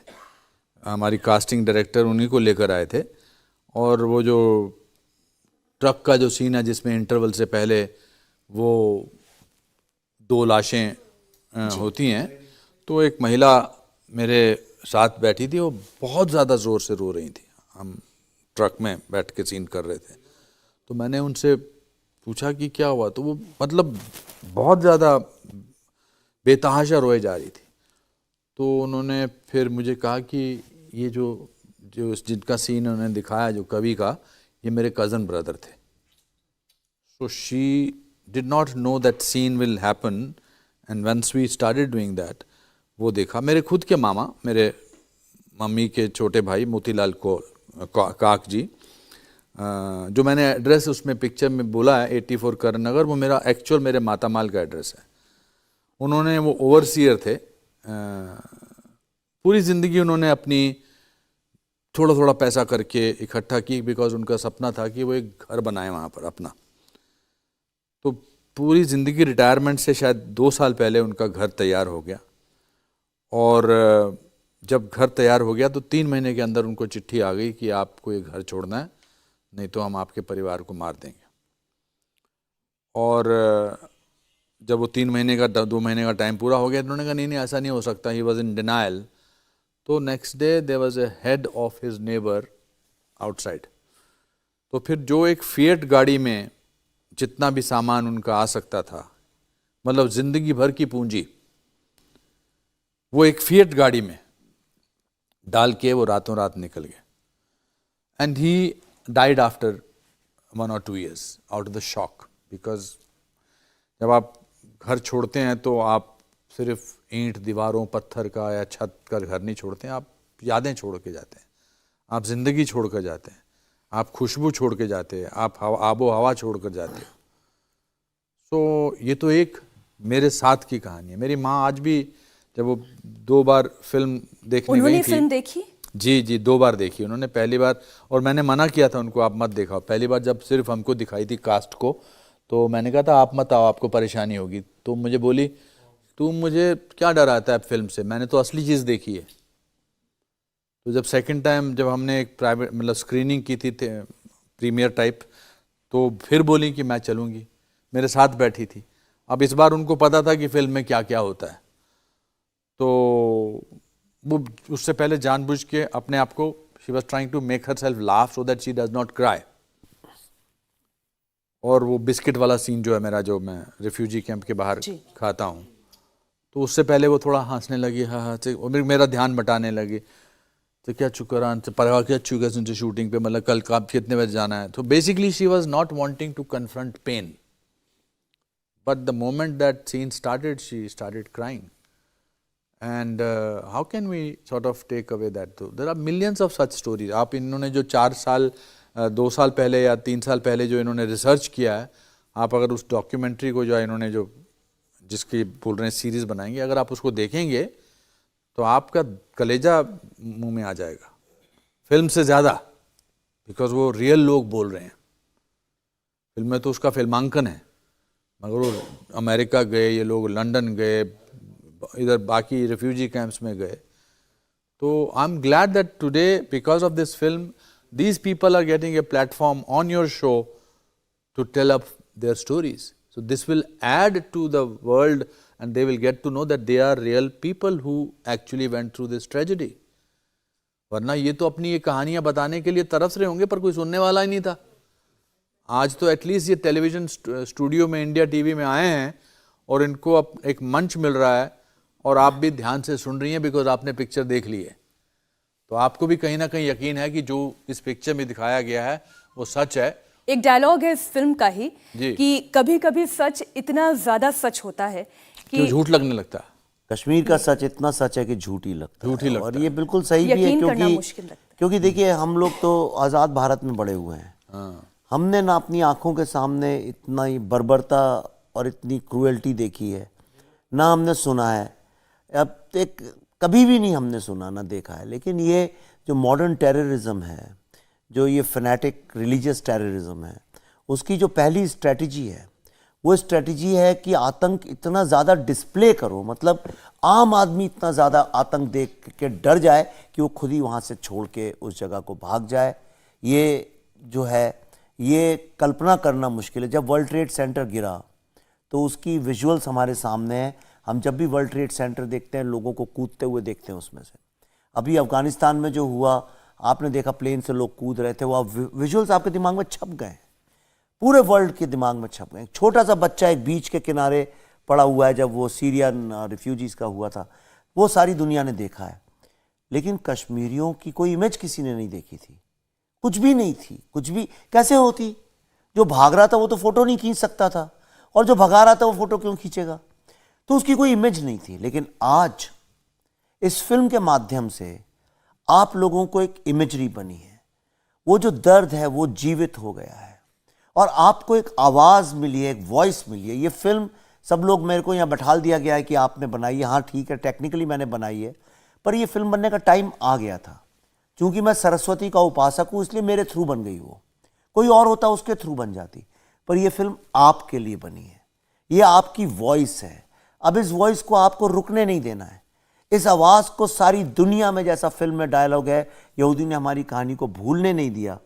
हमारी कास्टिंग डायरेक्टर उन्हीं को लेकर आए थे। और वो जो ट्रक का जो सीन है जिसमें इंटरवल से पहले वो 2 लाशें होती हैं, तो एक महिला मेरे साथ बैठी थी, वो बहुत ज़्यादा ज़ोर से रो रही थी। हम ट्रक में बैठ के सीन कर रहे थे, तो मैंने उनसे पूछा कि क्या हुआ, तो वो मतलब बहुत ज़्यादा बेतहाशा रोए जा रही थी। तो उन्होंने फिर मुझे कहा कि ये जो जिनका सीन उन्होंने दिखाया, जो कवि का, ये मेरे कज़न ब्रदर थे। So she did not know that scene will happen, and once we started doing that, वो देखा। मेरे खुद के मामा, मेरे मम्मी के छोटे भाई मोतीलाल काक जी, जो मैंने एड्रेस उसमें पिक्चर में बोला है 84 करण नगर, वो मेरा एक्चुअल मेरे मातामाल का एड्रेस है। उन्होंने, वो ओवरसीयर थे, पूरी ज़िंदगी उन्होंने अपनी थोड़ा थोड़ा पैसा करके इकट्ठा की, बिकॉज उनका सपना था कि वो एक घर बनाए वहाँ पर अपना। तो पूरी ज़िंदगी, रिटायरमेंट से शायद 2 साल पहले उनका घर तैयार हो गया। और जब घर तैयार हो गया तो 3 महीने के अंदर उनको चिट्ठी आ गई कि आपको ये घर छोड़ना है, नहीं तो हम आपके परिवार को मार देंगे। और जब वो 2 महीने का टाइम पूरा हो गया, तो उन्होंने कहा नहीं ऐसा नहीं हो सकता, ही वॉज इन डिनायल। तो next day there was a head of his neighbour outside. तो फिर जो एक फिएट गाड़ी में जितना भी सामान उनका आ सकता था, मतलब ज़िंदगी भर की पूंजी, वो एक फिएट गाड़ी में डाल के वो रातों रात निकल गए। And he died after 1 or 2 years out of the shock, because जब आप घर छोड़ते हैं तो आप सिर्फ ईंट, दीवारों, पत्थर का या छत का घर नहीं छोड़ते हैं, आप यादें छोड़ के जाते हैं, आप ज़िंदगी छोड़ कर जाते हैं, आप खुशबू छोड़ के जाते हैं, आप आबो हवा छोड़ कर जाते हैं। सो ये तो एक मेरे साथ की कहानी है। मेरी माँ आज भी, जब वो 2 बार फिल्म देखने उन्होंने गई थी, फिल्म देखी? जी 2 बार देखी उन्होंने। पहली बार, और मैंने मना किया था उनको, आप मत दिखाओ। पहली बार जब सिर्फ हमको दिखाई थी कास्ट को, तो मैंने कहा था आप मत आओ, आपको परेशानी होगी। तो मुझे बोली तू मुझे क्या डराता है फिल्म से, मैंने तो असली चीज़ देखी है। तो जब सेकंड टाइम जब हमने एक प्राइवेट मतलब स्क्रीनिंग की थी प्रीमियर टाइप, तो फिर बोली कि मैं चलूँगी, मेरे साथ बैठी थी। अब इस बार उनको पता था कि फिल्म में क्या क्या होता है, तो वो उससे पहले जानबूझ के अपने आप को, she was trying to make herself laugh so that she does not cry. और वो बिस्किट वाला सीन जो है मेरा, जो मैं रिफ्यूजी कैंप के बाहर खाता हूँ, तो उससे पहले वो थोड़ा हंसने लगी, हाँ, और मेरा ध्यान बटाने लगी। तो क्या चुकरान परवाह क्या चुका सुनते शूटिंग पे, मतलब कल कब कितने बजे जाना है। तो basically she was not wanting to confront pain, but the moment that scene started she started crying. And how can we sort of take away that? There are millions of such stories. आप इन्होंने जो 4 साल 2 साल पहले या 3 साल पहले जो इन्होंने रिसर्च किया है, आप अगर उस डॉक्यूमेंट्री को जो है इन्होंने जो जिसकी बोल रहे हैं सीरीज बनाएंगे, अगर आप उसको देखेंगे तो आपका कलेजा मुंह में आ जाएगा फिल्म से ज़्यादा, बिकॉज वो रियल लोग बोल रहे हैं। फिल्म में तो उसका फिल्मांकन है, मगर वो अमेरिका गए ये लोग, लंदन गए, इधर बाकी रिफ्यूजी कैंप्स में गए। तो I am glad that today because of this film these people are getting a platform on your show to tell up their stories. So this will add to the world and they will get to know that they are real people who actually went through this tragedy. वरना ये तो अपनी ये कहानियां बताने के लिए तरस रहे होंगे, पर कोई सुनने वाला ही नहीं था। आज तो एटलीस्ट ये टेलीविजन स्टूडियो में, इंडिया टीवी में आए हैं और इनको अब एक मंच मिल रहा है, और आप भी ध्यान से सुन रही हैं बिकॉज आपने पिक्चर देख ली है। तो आपको भी कहीं ना कहीं यकीन है कि जो इस पिक्चर में दिखाया गया है वो सच है। एक डायलॉग है इस फिल्म का ही कि कभी कभी सच इतना ज्यादा सच होता है कि झूठ लगने लगता है। कश्मीर का सच इतना सच है कि झूठ ही लगता है। और ये बिल्कुल सही भी है, यकीन करना मुश्किल लगता है। क्योंकि देखिए हम लोग तो आज़ाद भारत में बड़े हुए हैं। हमने ना अपनी आंखों के सामने इतना ही बर्बरता और इतनी क्रूएल्टी देखी है, ना हमने सुना है। अब एक कभी भी नहीं हमने सुना ना देखा है। लेकिन ये जो मॉडर्न टेररिज्म है, जो ये फैनेटिक रिलीजियस टेररिज्म है, उसकी जो पहली स्ट्रेटजी है वो स्ट्रेटजी है कि आतंक इतना ज़्यादा डिस्प्ले करो, मतलब आम आदमी इतना ज़्यादा आतंक देख के डर जाए कि वो खुद ही वहाँ से छोड़ के उस जगह को भाग जाए। ये जो है ये कल्पना करना मुश्किल है। जब वर्ल्ड ट्रेड सेंटर गिरा तो उसकी विजुअल्स हमारे सामने हैं। हम जब भी वर्ल्ड ट्रेड सेंटर देखते हैं लोगों को कूदते हुए देखते हैं उसमें से। अभी अफगानिस्तान में जो हुआ आपने देखा, प्लेन से लोग कूद रहे थे, वो विजुअल्स आपके दिमाग में छप गए, पूरे वर्ल्ड के दिमाग में छप गए। छोटा सा बच्चा एक बीच के किनारे पड़ा हुआ है, जब वो सीरियन रिफ्यूजीज़ का हुआ था, वो सारी दुनिया ने देखा है। लेकिन कश्मीरियों की कोई इमेज किसी ने नहीं देखी थी, कुछ भी नहीं थी। कुछ भी कैसे होती? जो भाग रहा था वो तो फ़ोटो नहीं खींच सकता था, और जो भगा रहा था वो फ़ोटो क्यों खींचेगा? तो उसकी कोई इमेज नहीं थी। लेकिन आज इस फिल्म के माध्यम से आप लोगों को एक इमेजरी बनी है, वो जो दर्द है वो जीवित हो गया है, और आपको एक आवाज़ मिली है, एक वॉइस मिली है। ये फिल्म सब लोग मेरे को यहाँ बैठाल दिया गया है कि आपने बनाई है। हाँ ठीक है, टेक्निकली मैंने बनाई है, पर ये फिल्म बनने का टाइम आ गया था। क्योंकि मैं सरस्वती का उपासक हूँ इसलिए मेरे थ्रू बन गई। वो कोई और होता उसके थ्रू बन जाती, पर यह फिल्म आपके लिए बनी है। ये आपकी वॉइस है। अब इस वॉइस को आपको रुकने नहीं देना है। इस आवाज़ को सारी दुनिया में, जैसा फिल्म में डायलॉग है, यहूदी ने हमारी कहानी को भूलने नहीं दिया।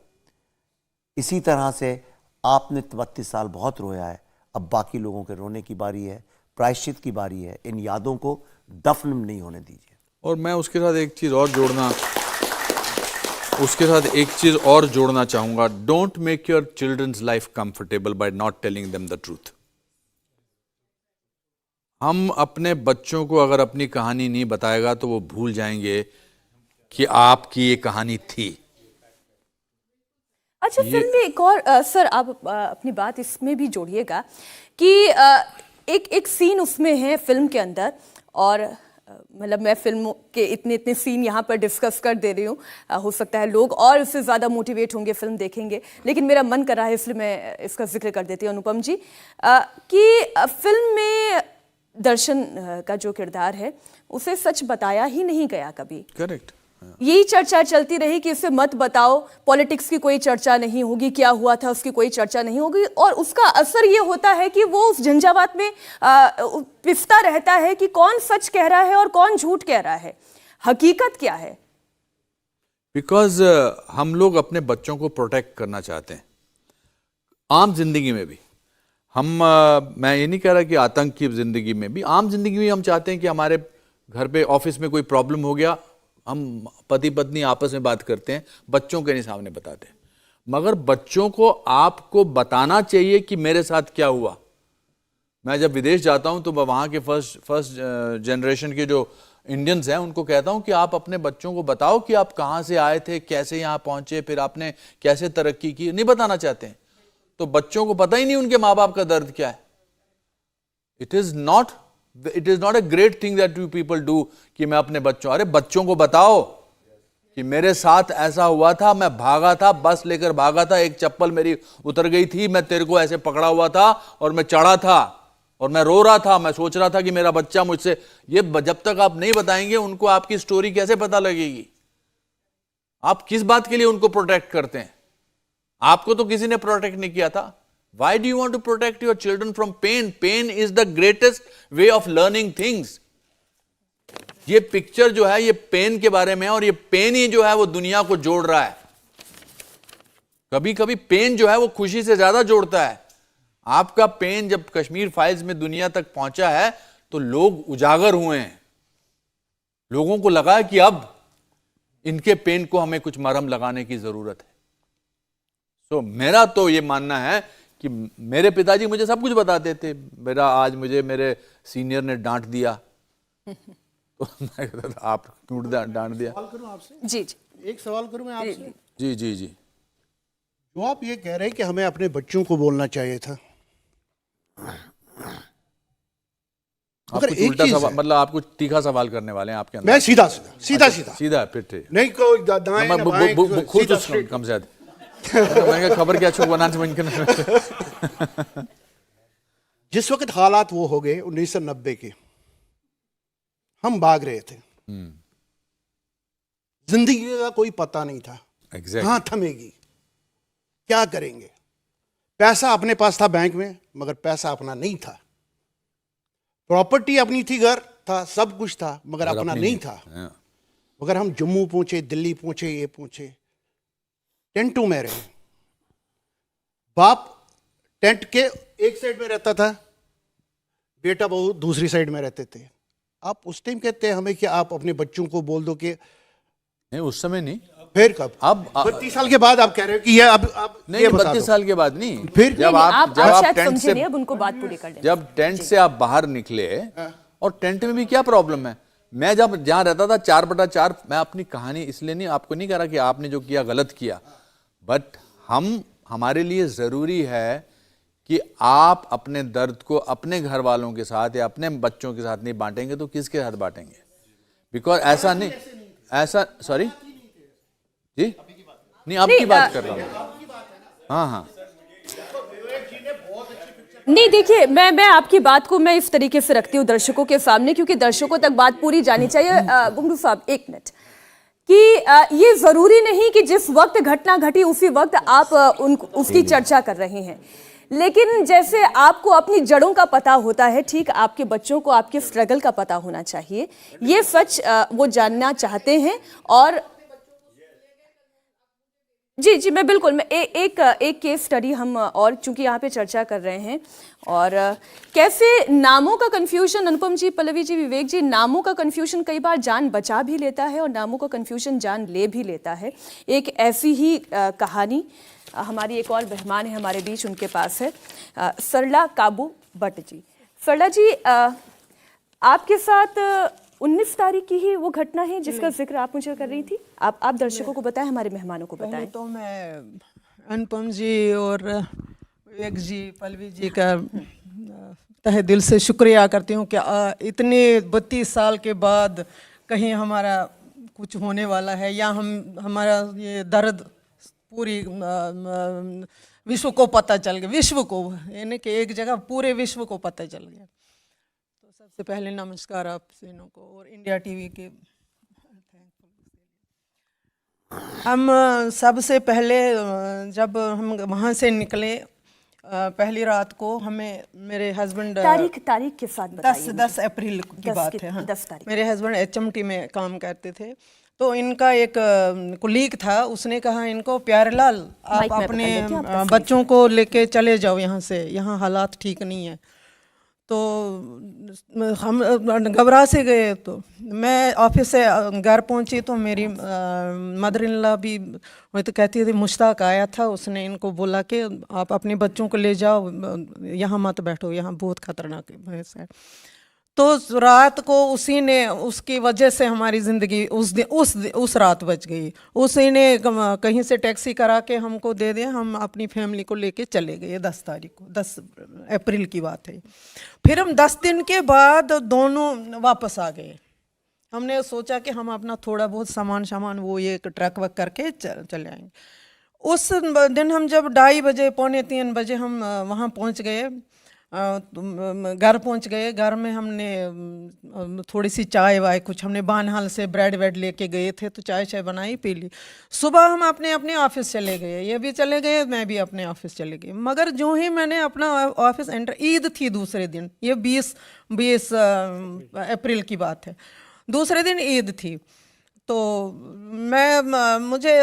इसी तरह से आपने 32 साल बहुत रोया है, अब बाकी लोगों के रोने की बारी है, प्रायश्चित की बारी है। इन यादों को दफन नहीं होने दीजिए। और मैं उसके साथ एक चीज़ और जोड़ना चाहूँगा। Don't make your children's life comfortable by not telling them the truth. हम अपने बच्चों को अगर अपनी कहानी नहीं बताएगा तो वो भूल जाएंगे कि आपकी ये कहानी थी। अच्छा, फिल्म में एक और सर आप अपनी बात इसमें भी जोड़िएगा कि एक सीन उसमें है फिल्म के अंदर, और मतलब मैं फिल्म के इतने सीन यहाँ पर डिस्कस कर दे रही हूँ, हो सकता है लोग और इससे ज़्यादा मोटिवेट होंगे, फिल्म देखेंगे, लेकिन मेरा मन कर रहा है इसलिए मैं इसका जिक्र कर देती हूँ अनुपम जी, कि फिल्म में दर्शन का जो किरदार है उसे सच बताया ही नहीं गया कभी। करेक्ट। यही चर्चा चलती रही कि इसे मत बताओ, पॉलिटिक्स की कोई चर्चा नहीं होगी, क्या हुआ था उसकी कोई चर्चा नहीं होगी, और उसका असर ये होता है कि वो उस झंझावात में पिसता रहता है कि कौन सच कह रहा है और कौन झूठ कह रहा है, हकीकत क्या है। बिकॉज हम लोग अपने बच्चों को प्रोटेक्ट करना चाहते हैं आम जिंदगी में भी। मैं ये नहीं कह रहा कि आतंक की जिंदगी में भी, आम जिंदगी में हम चाहते हैं कि हमारे घर पे ऑफिस में कोई प्रॉब्लम हो गया, हम पति पत्नी आपस में बात करते हैं, बच्चों के नहीं सामने बताते। मगर बच्चों को आपको बताना चाहिए कि मेरे साथ क्या हुआ। मैं जब विदेश जाता हूं तो वहाँ के फर्स्ट जनरेशन के जो इंडियंस हैं उनको कहता हूं कि आप अपने बच्चों को बताओ कि आप कहाँ से आए थे, कैसे यहाँ पहुंचे, फिर आपने कैसे तरक्की की। नहीं बताना चाहते हैं तो बच्चों को पता ही नहीं उनके माँ बाप का दर्द क्या है। It is not a great thing that you people do कि मैं अपने बच्चों, अरे बच्चों को बताओ कि मेरे साथ ऐसा हुआ था, मैं भागा था, बस लेकर भागा था, एक चप्पल मेरी उतर गई थी, मैं तेरे को ऐसे पकड़ा हुआ था और मैं चढ़ा था और मैं रो रहा था, मैं सोच रहा था कि मेरा बच्चा मुझसे। ये जब तक आप नहीं बताएंगे उनको आपकी स्टोरी कैसे पता लगेगी। आप किस बात के लिए उनको प्रोटेक्ट करते हैं? आपको तो किसी ने प्रोटेक्ट नहीं किया था। Why do you want to protect your children from pain? Pain is the greatest way of learning things. ये पिक्चर जो है ये पेन के बारे में है और ये पेन ही जो है वो दुनिया को जोड़ रहा है। कभी कभी पेन जो है वो खुशी से ज्यादा जोड़ता है। आपका पेन जब कश्मीर फाइल्स में दुनिया तक पहुंचा है तो लोग उजागर हुए हैं, लोगों को लगा कि अब इनके पेन को हमें कुछ मरहम लगाने की जरूरत है। तो मेरा तो ये मानना है कि मेरे पिताजी मुझे सब कुछ बताते थे। आज मुझे मेरे सीनियर ने डांट दिया तो मैं कहता था आप क्यों डांट दिया। सवाल करूं आपसे? जी जी, एक सवाल करूं मैं आपसे? जी जी जी। जो आप ये कह रहे हैं कि हमें अपने बच्चों को बोलना चाहिए था, आप कुछ उल्टा सवाल, मतलब आप कुछ तीखा सवाल करने वाले हैं आपके अंदर। मैं सीधा फिर ठीक नहीं कोई दाएं ना बाएं, खुद सीधा straight। कम से मैंने खबर क्या छुप बनाने से जिस वक्त हालात वो हो गए 1990 के, हम भाग रहे थे, जिंदगी का कोई पता नहीं था। कहाँ थमेगी, क्या करेंगे। पैसा अपने पास था बैंक में, मगर पैसा अपना नहीं था। प्रॉपर्टी अपनी थी, घर था, सब कुछ था, मगर अपना नहीं था। मगर हम जम्मू पहुंचे, दिल्ली पहुंचे, ये पहुंचे, टेंटों में रहे। बाप टेंट के एक साइड में रहता था, बेटा बहू दूसरी साइड में रहते थे। आप उस टाइम कहते हैं हमें कि आप अपने बच्चों को बोल दो कि नहीं, उस समय नहीं। फिर कब? अब 32 साल के बाद आप कह रहे हो कि ये अब नहीं, 32 साल के बाद नहीं। फिर जब आप टेंट से, अब उनको बात पूरी कर दें। जब टेंट से आप बाहर निकले, और टेंट में भी क्या प्रॉब्लम है। मैं जब जहां रहता था 4/4, मैं अपनी कहानी इसलिए नहीं, आपको नहीं कह रहा कि आपने जो किया गलत किया, बट हमारे लिए जरूरी है कि आप अपने दर्द को अपने घर वालों के साथ या अपने बच्चों के साथ नहीं बांटेंगे तो किसके साथ बांटेंगे। बिकॉज ऐसा नहीं, ऐसा, सॉरी जी, नहीं आपकी बात कर रहा हूँ। हाँ हाँ नहीं, देखिए मैं आपकी बात को मैं इस तरीके से रखती हूँ दर्शकों के सामने, क्योंकि दर्शकों तक बात पूरी जानी चाहिए। गुंगरू साहब, एक मिनट, कि ये जरूरी नहीं कि जिस वक्त घटना घटी उसी वक्त आप उसकी चर्चा कर रहे हैं, लेकिन जैसे आपको अपनी जड़ों का पता होता है, ठीक आपके बच्चों को आपके स्ट्रगल का पता होना चाहिए। ये सच वो जानना चाहते हैं। और जी जी, मैं बिल्कुल, मैं एक केस स्टडी हम, और चूंकि यहाँ पे चर्चा कर रहे हैं, और कैसे नामों का कंफ्यूजन, अनुपम जी, पल्लवी जी, विवेक जी, नामों का कंफ्यूजन कई बार जान बचा भी लेता है और नामों का कंफ्यूजन जान ले भी लेता है। एक ऐसी ही कहानी हमारी एक और मेहमान है हमारे बीच, उनके पास है सरला काबू भट्ट जी। सरला जी, आपके साथ 19 तारीख की ही वो घटना है जिसका जिक्र आप मुझे कर रही थी। आप दर्शकों को बताएं, हमारे मेहमानों को बताएं। तो मैं अनुपम जी और विवेक जी, पल्लवी जी का तहे दिल से शुक्रिया करती हूँ कि इतने 32 साल के बाद कहीं हमारा कुछ होने वाला है, या हमारा ये दर्द पूरी विश्व को पता चल गया, विश्व को, यानी कि एक जगह पूरे विश्व को पता चल गया। तो सबसे पहले नमस्कार आप तीनों को और इंडिया टीवी के हम सबसे पहले जब हम वहाँ से निकले पहली रात को हमें मेरे हस्बैंड तारीख के साथ बताइए। 10 अप्रैल की 10 बात के- है। हाँ 10 तारीख। मेरे हस्बैंड HMT में काम करते थे, तो इनका एक कुलीग था, उसने कहा इनको प्यारेलाल माइक आप में अपने पकड़ लेते हैं, आप बच्चों को लेके चले जाओ यहाँ से, यहाँ हालात ठीक नहीं है। तो हम घबरा से गए। तो मैं ऑफिस से घर पहुंची तो मेरी मदर इन लॉ भी वो तो कहती थी, मुश्ताक आया था, उसने इनको बोला कि आप अपने बच्चों को ले जाओ, यहाँ मत बैठो, यहाँ बहुत खतरनाक है। तो रात को उसी ने, उसकी वजह से हमारी ज़िंदगी उस रात बच गई। उसी ने कहीं से टैक्सी करा के हमको दे दिया, हम अपनी फैमिली को लेके चले गए 10 तारीख को, 10 अप्रैल की बात है। फिर हम 10 दिन के बाद दोनों वापस आ गए। हमने सोचा कि हम अपना थोड़ा बहुत सामान वो ये ट्रक वक करके चले आएंगे। उस दिन हम जब 2:30 बजे, 2:45 बजे हम वहाँ पहुँच गए, घर पहुंच गए। घर में हमने थोड़ी सी चाय वाय, कुछ हमने बानहाल से ब्रेड वेड लेके गए थे, तो चाय चाय बनाई पी ली। सुबह हम अपने अपने ऑफिस चले गए, ये भी चले गए, मैं भी अपने ऑफिस चले गई। मगर जो ही मैंने अपना ऑफिस एंटर, ईद थी दूसरे दिन, ये 20 अप्रैल की बात है, दूसरे दिन ईद थी। तो मुझे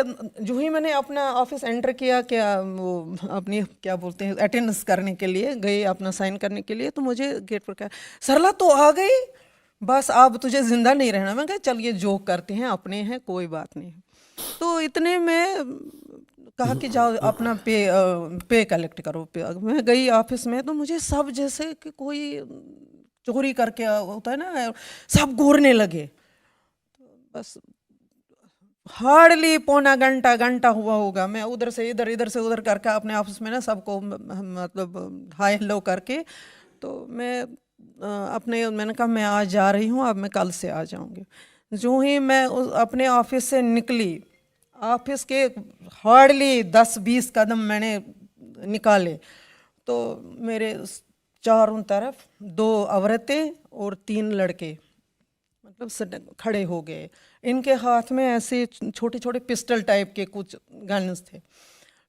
जो ही मैंने अपना ऑफिस एंटर किया, क्या वो अपनी क्या बोलते हैं अटेंडेंस करने के लिए गई, अपना साइन करने के लिए, तो मुझे गेट पर कहा, सरला तो आ गई, बस अब तुझे जिंदा नहीं रहना। मैं कहा चल ये जोक करते हैं, अपने हैं, कोई बात नहीं। तो इतने में कहा कि जाओ अपना पे कलेक्ट करो। मैं गई ऑफिस में, तो मुझे सब जैसे कि कोई चोरी करके होता है ना, सब घूरने लगे। बस हार्डली पौना घंटा हुआ होगा, मैं उधर से इधर से उधर करके अपने ऑफिस में ना सबको मतलब हाय हेलो करके, तो मैंने कहा मैं आज जा रही हूँ, अब मैं कल से आ जाऊँगी। जो ही मैं अपने ऑफिस से निकली, ऑफिस के हार्डली 10-20 कदम मैंने निकाले, तो मेरे चारों तरफ 2 औरतें और 3 लड़के मतलब खड़े हो गए। इनके हाथ में ऐसे छोटे छोटे पिस्टल टाइप के कुछ गन्स थे।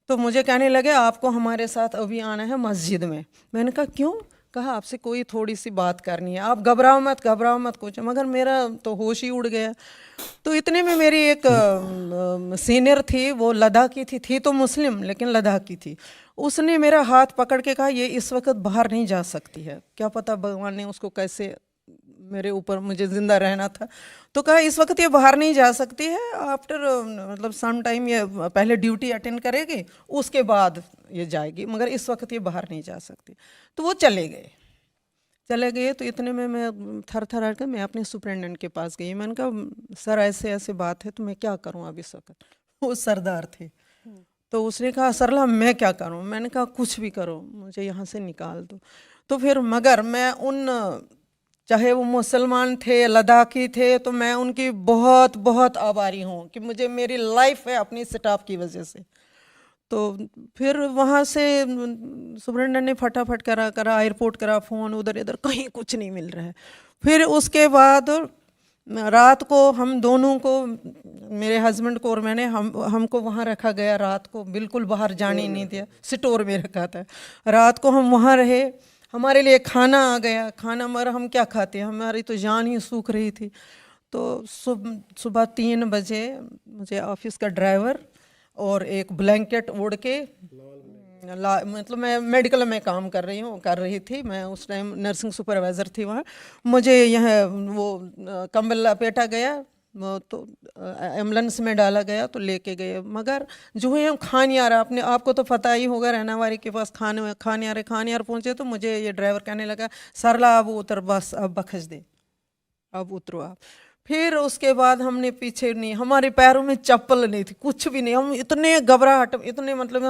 तो मुझे कहने लगे आपको हमारे साथ अभी आना है मस्जिद में। मैंने कहा क्यों? कहा आपसे कोई थोड़ी सी बात करनी है, आप घबराओ मत कुछ। मगर मेरा तो होश ही उड़ गया। तो इतने में मेरी एक सीनियर थी, वो लद्दाखी थी तो मुस्लिम लेकिन लद्दाखी थी। उसने मेरा हाथ पकड़ के कहा ये इस वक्त बाहर नहीं जा सकती है, क्या पता भगवान ने उसको कैसे मेरे ऊपर, मुझे जिंदा रहना था, तो कहा इस वक्त ये बाहर नहीं जा सकती है, आफ्टर मतलब सम टाइम ये पहले ड्यूटी अटेंड करेगी, उसके बाद ये जाएगी, मगर इस वक्त ये बाहर नहीं जा सकती। तो वो चले गए। तो इतने में मैं थर हट कर मैं अपने सुपरिटेंडेंट के पास गई। मैंने कहा सर ऐसे बात है, तो मैं क्या करूँ अब इस वक्त? वो सरदार थे। तो उसने कहा सरला मैं क्या करूँ? मैंने कहा कुछ भी करो, मुझे यहाँ से निकाल दो। तो फिर मगर मैं चाहे वो मुसलमान थे, लद्दाखी थे, तो मैं उनकी बहुत बहुत आभारी हूँ कि मुझे मेरी लाइफ है अपनी स्टाफ की वजह से। तो फिर वहाँ से सुपरिटेंडेंट ने फटाफट करा एयरपोर्ट करा फ़ोन, उधर इधर कहीं कुछ नहीं मिल रहा है। फिर उसके बाद रात को हम दोनों को, मेरे हस्बैंड को और मैंने, हमको वहाँ रखा गया। रात को बिल्कुल बाहर जाने नहीं दिया, स्टोर में रखा था। रात को हम वहाँ रहे, हमारे लिए खाना आ गया। खाना मगर हम क्या खाते, हमारी तो जान ही सूख रही थी। तो सुबह 3 बजे मुझे ऑफिस का ड्राइवर और एक ब्लैंकेट ओढ़ के, मतलब मैं मेडिकल में काम कर रही थी, मैं उस टाइम नर्सिंग सुपरवाइज़र थी वहाँ। मुझे यह वो कंबल लपेटा गया, तो एम्बुलेंस में डाला गया, तो लेके गए। मगर जो ही हम खानियार, आपको तो पता ही होगा, रहनावारी के पास खानियार पहुँचे, तो मुझे ये ड्राइवर कहने लगा सरला अब उतर, बस अब बखस दे, अब उतरो आप। फिर उसके बाद हमने पीछे नहीं, हमारे पैरों में चप्पल नहीं थी, कुछ भी नहीं। हम इतने घबराहट, इतने मतलब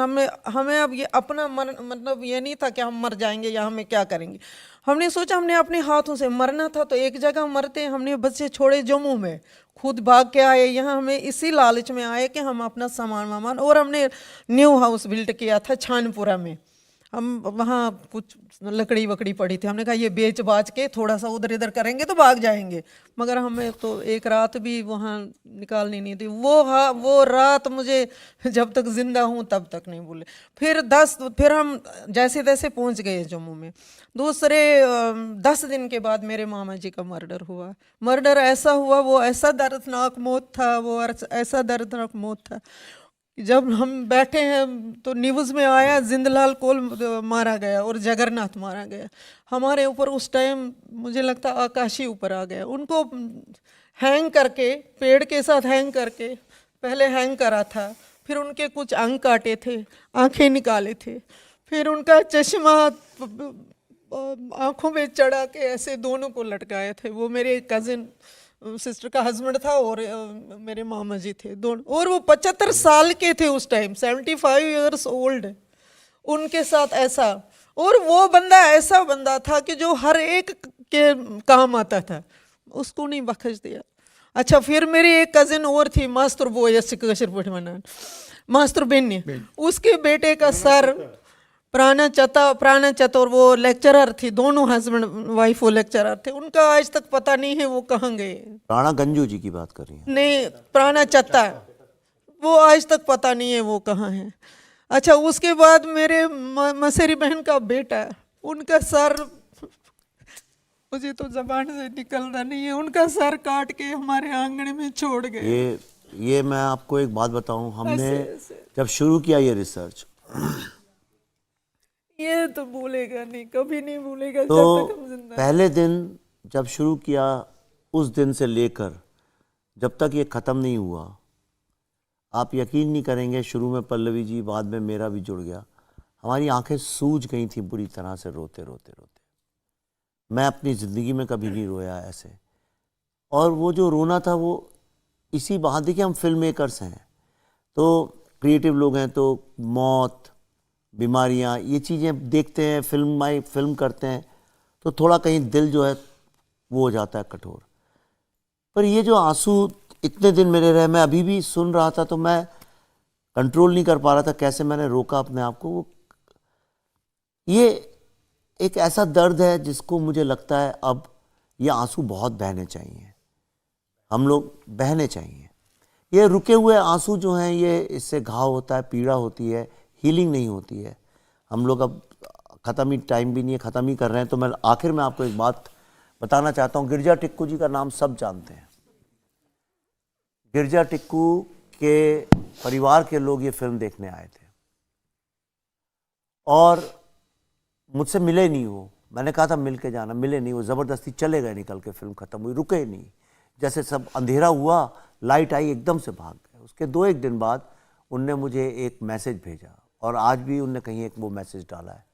हमें अब ये अपना मतलब ये नहीं था कि हम मर जाएंगे या हमें क्या करेंगे। हमने सोचा हमने अपने हाथों से मरना था तो एक जगह मरते। हमने बच्चे छोड़े जम्मू में, खुद भाग के आए यहाँ। हमें इसी लालच में आए कि हम अपना सामान वामान, और हमने न्यू हाउस बिल्ड किया था छानपुरा में। हम वहाँ कुछ लकड़ी वकड़ी पड़ी थी, हमने कहा ये बेच बाच के थोड़ा सा उधर इधर करेंगे तो भाग जाएंगे, मगर हमें तो एक रात भी वहाँ निकालनी नहीं थी। वो रात मुझे जब तक जिंदा हूँ तब तक नहीं भूले। फिर हम जैसे तैसे पहुँच गए जम्मू में। दूसरे 10 दिन के बाद मेरे मामा जी का मर्डर हुआ। मर्डर ऐसा हुआ, वो ऐसा दर्दनाक मौत था, वो ऐसा दर्दनाक मौत था। जब हम बैठे हैं तो न्यूज़ में आया जिंदलाल कोल मारा गया और जगन्नाथ मारा गया। हमारे ऊपर उस टाइम मुझे लगता आकाश ही ऊपर आ गया। उनको हैंग करके, पेड़ के साथ हैंग करके, पहले हैंग करा था, फिर उनके कुछ अंग काटे थे, आंखें निकाले थे, फिर उनका चश्मा आंखों पे चढ़ा के ऐसे दोनों को लटकाए थे। वो मेरे कजिन सिस्टर का हस्बैंड था और मेरे मामा जी थे दोनों, और वो 75 साल के थे उस टाइम, 75 इयर्स ओल्ड। उनके साथ ऐसा, और वो बंदा ऐसा बंदा था कि जो हर एक के काम आता था, उसको नहीं बख्श दिया। अच्छा, फिर मेरी एक कजिन और थी, मास्टर बोयस कशर पठमना, मास्टर बेन्य, उसके बेटे का सर प्राणा चतुर, वो लेक्चरर थी, दोनों हस्बैंड वाइफ वो लेक्चरर थे। उनका आज तक पता नहीं है वो कहाँ गए। राणा गंजू जी की बात कर रही हैं? नहीं, प्राणा चत्ता, वो आज तक पता नहीं है वो कहाँ है। अच्छा, उसके बाद मेरे मसेरी बहन का बेटा, उनका सर मुझे तो जबान से निकलता नहीं है, उनका सर काट के हमारे आंगन में छोड़ गए। ये मैं आपको एक बात बताऊं, हमने जब शुरू किया ये रिसर्च, ये तो भूलेगा नहीं, कभी नहीं भूलेगा तो जब तक हम जिंदा। पहले दिन जब शुरू किया, उस दिन से लेकर जब तक ये ख़त्म नहीं हुआ, आप यकीन नहीं करेंगे, शुरू में पल्लवी जी, बाद में मेरा भी जुड़ गया, हमारी आंखें सूज गई थी बुरी तरह से, रोते रोते रोते। मैं अपनी ज़िंदगी में कभी नहीं रोया ऐसे। और वो जो रोना था वो इसी बात, देखिए हम फिल्म मेकर्स हैं, तो क्रिएटिव लोग हैं, तो मौत, बीमारियां, ये चीज़ें देखते हैं, फिल्म करते हैं, तो थोड़ा कहीं दिल जो है वो हो जाता है कठोर। पर ये जो आंसू इतने दिन मेरे रहे, मैं अभी भी सुन रहा था तो मैं कंट्रोल नहीं कर पा रहा था, कैसे मैंने रोका अपने आप को। ये एक ऐसा दर्द है जिसको मुझे लगता है अब ये आंसू बहुत बहने चाहिए, हम लोग बहने चाहिए। ये रुके हुए आंसू जो हैं, ये इससे घाव होता है, पीड़ा होती है, हीलिंग नहीं होती है। हम लोग अब ख़त्म ही, टाइम भी नहीं है, ख़त्म ही कर रहे हैं। तो मैं आखिर में आपको एक बात बताना चाहता हूँ। गिरजा टिक्कू जी का नाम सब जानते हैं। गिरजा टिक्कू के परिवार के लोग ये फिल्म देखने आए थे और मुझसे मिले नहीं वो। मैंने कहा था मिल के जाना, मिले नहीं वो, ज़बरदस्ती चले गए, निकल के फिल्म ख़त्म हुई, रुके नहीं। जैसे सब अंधेरा हुआ, लाइट आई, एकदम से भाग गए। उसके 2-1 दिन बाद उनने मुझे एक मैसेज भेजा, और आज भी उनने कहीं एक वो मैसेज डाला है।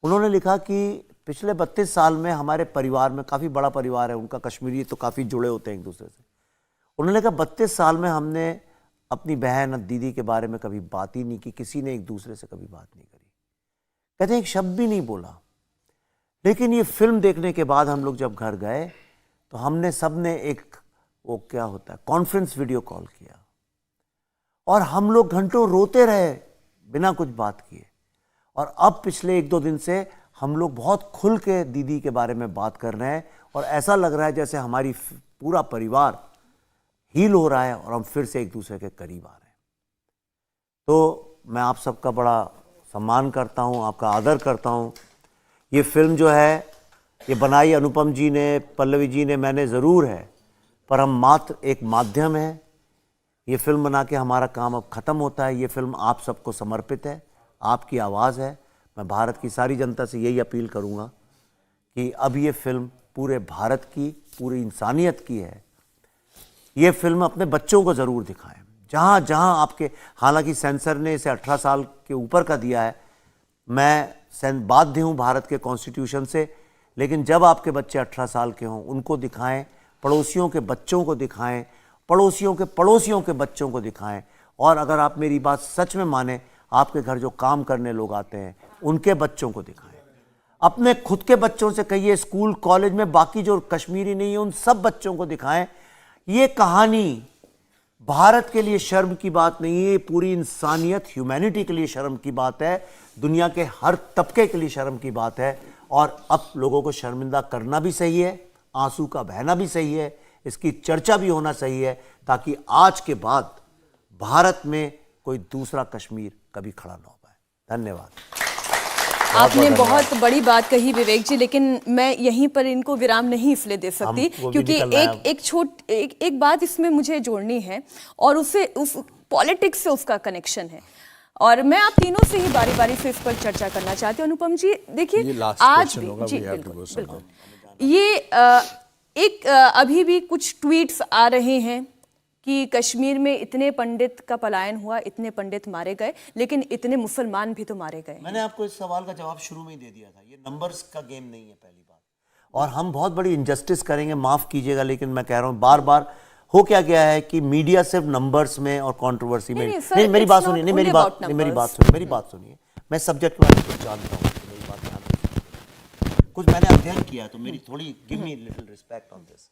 उन्होंने लिखा कि पिछले 32 साल में हमारे परिवार में, काफ़ी बड़ा परिवार है उनका, कश्मीरी तो काफ़ी जुड़े होते हैं एक दूसरे से। उन्होंने कहा 32 साल में हमने अपनी बहन और दीदी के बारे में कभी बात ही नहीं की, किसी ने एक दूसरे से कभी बात नहीं करी, कहते हैं एक शब्द भी नहीं बोला। लेकिन ये फिल्म देखने के बाद हम लोग जब घर गए तो हमने सब ने एक, वो क्या होता है, कॉन्फ्रेंस वीडियो कॉल किया, और हम लोग घंटों रोते रहे बिना कुछ बात किए। और अब पिछले 1-2 दिन से हम लोग बहुत खुल के दीदी के बारे में बात कर रहे हैं, और ऐसा लग रहा है जैसे हमारी पूरा परिवार हील हो रहा है और हम फिर से एक दूसरे के करीब आ रहे हैं। तो मैं आप सबका बड़ा सम्मान करता हूं, आपका आदर करता हूं। ये फिल्म जो है ये बनाई अनुपम जी ने, पल्लवी जी ने, मैंने ज़रूर है, पर हम मात्र एक माध्यम है। ये फिल्म बना के हमारा काम अब ख़त्म होता है। ये फिल्म आप सबको समर्पित है, आपकी आवाज़ है। मैं भारत की सारी जनता से यही अपील करूँगा कि अब ये फिल्म पूरे भारत की, पूरी इंसानियत की है। ये फिल्म अपने बच्चों को ज़रूर दिखाएं, जहाँ जहाँ आपके, हालांकि सेंसर ने इसे 18 साल के ऊपर का दिया है। मैं बाध्य हूँ भारत के कॉन्स्टिट्यूशन से, लेकिन जब आपके बच्चे 18 साल के हों, उनको दिखाएं, पड़ोसियों के बच्चों को दिखाएं, पड़ोसियों के बच्चों को दिखाएं। और अगर आप मेरी बात सच में माने, आपके घर जो काम करने लोग आते हैं उनके बच्चों को दिखाएं, अपने खुद के बच्चों से कहिए, स्कूल कॉलेज में बाकी जो कश्मीरी नहीं है उन सब बच्चों को दिखाएं। ये कहानी भारत के लिए शर्म की बात नहीं है, पूरी इंसानियत, ह्यूमैनिटी के लिए शर्म की बात है, दुनिया के हर तबके के लिए शर्म की बात है। और अब लोगों को शर्मिंदा करना भी सही है, आंसू का बहना भी सही है, इसकी चर्चा भी होना सही है, ताकि आज के बाद भारत में कोई दूसरा कश्मीर कभी खड़ा ना हो पाए। धन्यवाद। आपने बहुत बड़ी बात कही विवेक जी, लेकिन मैं यहीं पर इनको विराम नहीं इसलिए दे सकती क्योंकि एक बात इसमें मुझे जोड़नी है और उससे उस पॉलिटिक्स से उसका कनेक्शन है, और मैं आप तीनों से ही बारी बारी से इस पर चर्चा करना चाहती हूँ। अनुपम जी देखिए, आज भी जी बिल्कुल ये अभी भी कुछ ट्वीट्स आ रहे हैं कि कश्मीर में इतने पंडित का पलायन हुआ, इतने पंडित मारे गए, लेकिन इतने मुसलमान भी तो मारे गए। मैंने आपको इस सवाल का जवाब शुरू में ही दे दिया था, ये नंबर्स का गेम नहीं है पहली बात, और हम बहुत बड़ी इनजस्टिस करेंगे, माफ कीजिएगा, लेकिन मैं कह रहा हूं बार बार हो क्या गया है कि मीडिया सिर्फ नंबर्स में और कंट्रोवर्सी में नहीं, मेरी बात सुनिए, मेरी बात सुनिए, मैं सब्जेक्ट के बारे में कुछ जानता हूँ, मेरी बात ध्यान रखिए, कुछ मैंने अध्ययन किया तो मेरी थोड़ी give me little respect on this.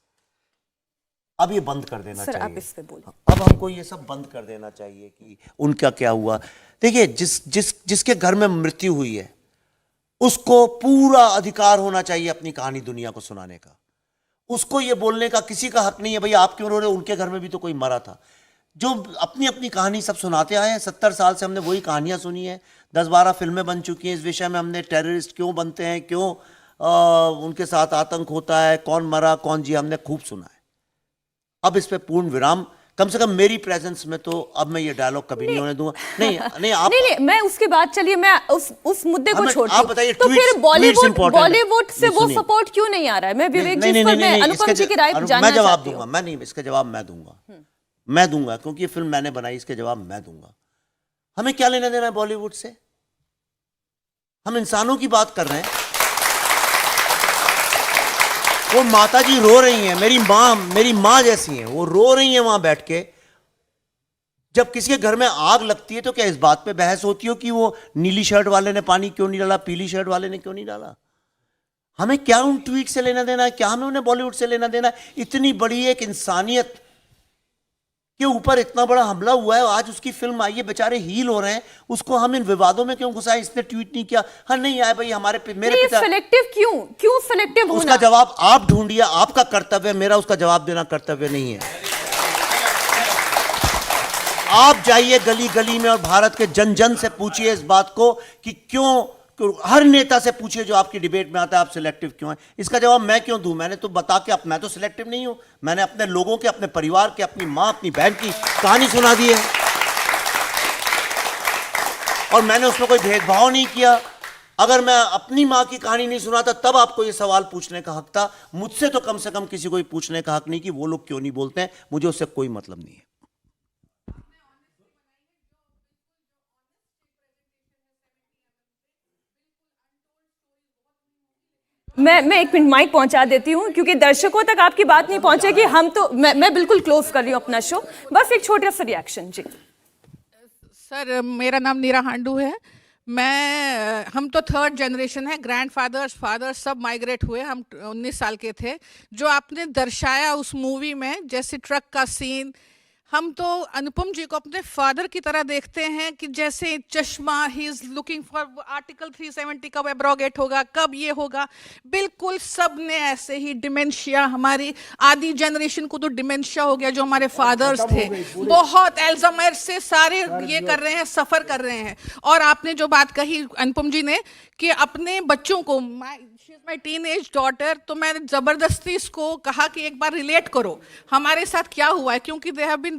अब ये बंद कर देना चाहिए, आप इस पे बोलिए। अब हमको ये सब बंद कर देना चाहिए कि उनका क्या हुआ। देखिए, जिसके घर में मृत्यु हुई है उसको पूरा अधिकार होना चाहिए अपनी कहानी दुनिया को सुनाने का, उसको ये बोलने का किसी का हक नहीं है भाई आप क्यों रो रहे हो, उनके घर में भी तो कोई मरा था। जो अपनी अपनी कहानी सब सुनाते आए हैं, 70 साल से हमने वही कहानियां सुनी है, 10-12 फिल्में बन चुकी हैं इस विषय में, हमने टेररिस्ट क्यों बनते हैं, क्यों उनके साथ आतंक होता है, कौन मरा कौन जिया, हमने खूब सुना है। अब इस पे पूर्ण विराम, कम से कम मेरी प्रेजेंस में तो अब मैं ये डायलॉग कभी नहीं होने दूंगा। नहीं आप नहीं, मैं उसके बाद, चलिए मैं उस मुद्दे को छोड़ती आप हूं। बताइए, तो फिर बॉलीवुड से वो सुनिए। सपोर्ट क्यों नहीं आ रहा है? मैं विवेक जी पर मैं अनुपम जी की राय जानना मैं जवाब चाहती हूं। दूंगा, मैं नहीं, इसका जवाब मैं दूंगा क्योंकि ये फिल्म मैंने बनाई, इसके जवाब मैं दूंगा। हमें क्या लेना देना है बॉलीवुड से? हम इंसानों की बात कर रहे हैं। वो माता जी रो रही हैं, मेरी माँ जैसी हैं, वो रो रही हैं वहां बैठ के। जब किसी के घर में आग लगती है तो क्या इस बात पे बहस होती हो कि वो नीली शर्ट वाले ने पानी क्यों नहीं डाला, पीली शर्ट वाले ने क्यों नहीं डाला? हमें क्या उन ट्वीट से लेना देना है? क्या हमें उन्हें बॉलीवुड से लेना देना है? इतनी बड़ी एक इंसानियत के ऊपर इतना बड़ा हमला हुआ है, आज उसकी फिल्म आई है, बेचारे हील हो रहे हैं, उसको हम इन विवादों में क्यों घुसाएं? इसने ट्वीट नहीं किया, हाँ नहीं आए भाई मेरे पिता। सेलेक्टिव क्यों सेलेक्टिव होना? उसका जवाब आप ढूंढिए, आपका कर्तव्य, मेरा उसका जवाब देना कर्तव्य नहीं है। आप जाइए गली गली में और भारत के जन जन से पूछिए इस बात को कि क्यों, हर नेता से पूछिए जो आपकी डिबेट में आता है, आप सिलेक्टिव क्यों हैं? इसका जवाब मैं क्यों दूं? मैंने तो बता के, मैं तो सिलेक्टिव नहीं हूं, मैंने अपने लोगों के, अपने परिवार के, अपनी मां अपनी बहन की कहानी सुना दी है और मैंने उसमें कोई भेदभाव नहीं किया। अगर मैं अपनी मां की कहानी नहीं सुनाता तब आपको ये सवाल पूछने का हक था, मुझसे तो कम से कम किसी को पूछने का हक नहीं कि वो लोग क्यों नहीं बोलते हैं, मुझे उससे कोई मतलब नहीं है। मैं एक मिनट माइक पहुंचा देती हूं क्योंकि दर्शकों तक आपकी बात नहीं पहुंचेगी। हम तो मैं बिल्कुल क्लोज कर रही हूं अपना शो, बस एक छोटा सा रिएक्शन। जी सर, मेरा नाम नीरा हांडू है। हम तो 3rd जनरेशन है, ग्रैंडफादर्स फादर्स सब माइग्रेट हुए, हम 19 साल के थे। जो आपने दर्शाया उस मूवी में, जैसे ट्रक का सीन, हम तो अनुपम जी को अपने फादर की तरह देखते हैं कि जैसे चश्मा, he is looking for article 370 कब एब्रोगेट होगा, कब ये होगा। बिल्कुल सब ने ऐसे ही डिमेंशिया, हमारी आधी जनरेशन को तो डिमेंशिया हो गया, जो हमारे फादर्स थे बहुत एल्जाइमर से सारे ये कर रहे हैं, सफ़र कर रहे हैं। और आपने जो बात कही अनुपम जी ने कि अपने बच्चों को, माई टीनेज डॉटर, तो मैंने ज़बरदस्ती इसको कहा कि एक बार रिलेट करो हमारे साथ क्या हुआ है, क्योंकि they have been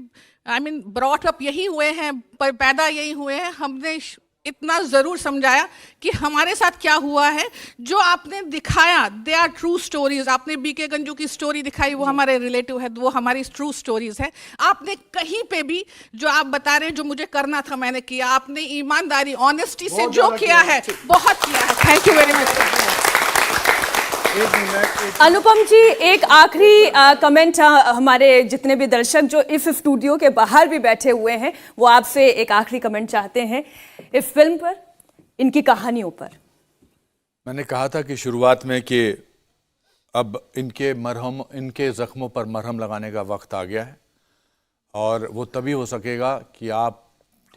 brought up यही हुए हैं, पैदा यही हुए हैं। हमने इतना ज़रूर समझाया कि हमारे साथ क्या हुआ है। जो आपने दिखाया, दे आर ट्रू स्टोरीज। आपने बीके गंजू की स्टोरी दिखाई, वो हमारे रिलेटिव है, वो हमारी ट्रू स्टोरीज है। आपने कहीं पे भी जो आप बता रहे हैं, जो मुझे करना था मैंने किया। आपने ईमानदारी, ऑनेस्टी से जो किया है, बहुत किया है। Thank you very much. Anupam ji, एक आखिरी कमेंट, हमारे जितने भी दर्शक जो इस स्टूडियो के बाहर भी बैठे हुए हैं, वो आपसे एक आखिरी कमेंट चाहते हैं इस फिल्म पर, इनकी कहानियों पर। मैंने कहा था कि शुरुआत में कि अब इनके जख्मों पर मरहम लगाने का वक्त आ गया है। और वो तभी हो सकेगा कि आप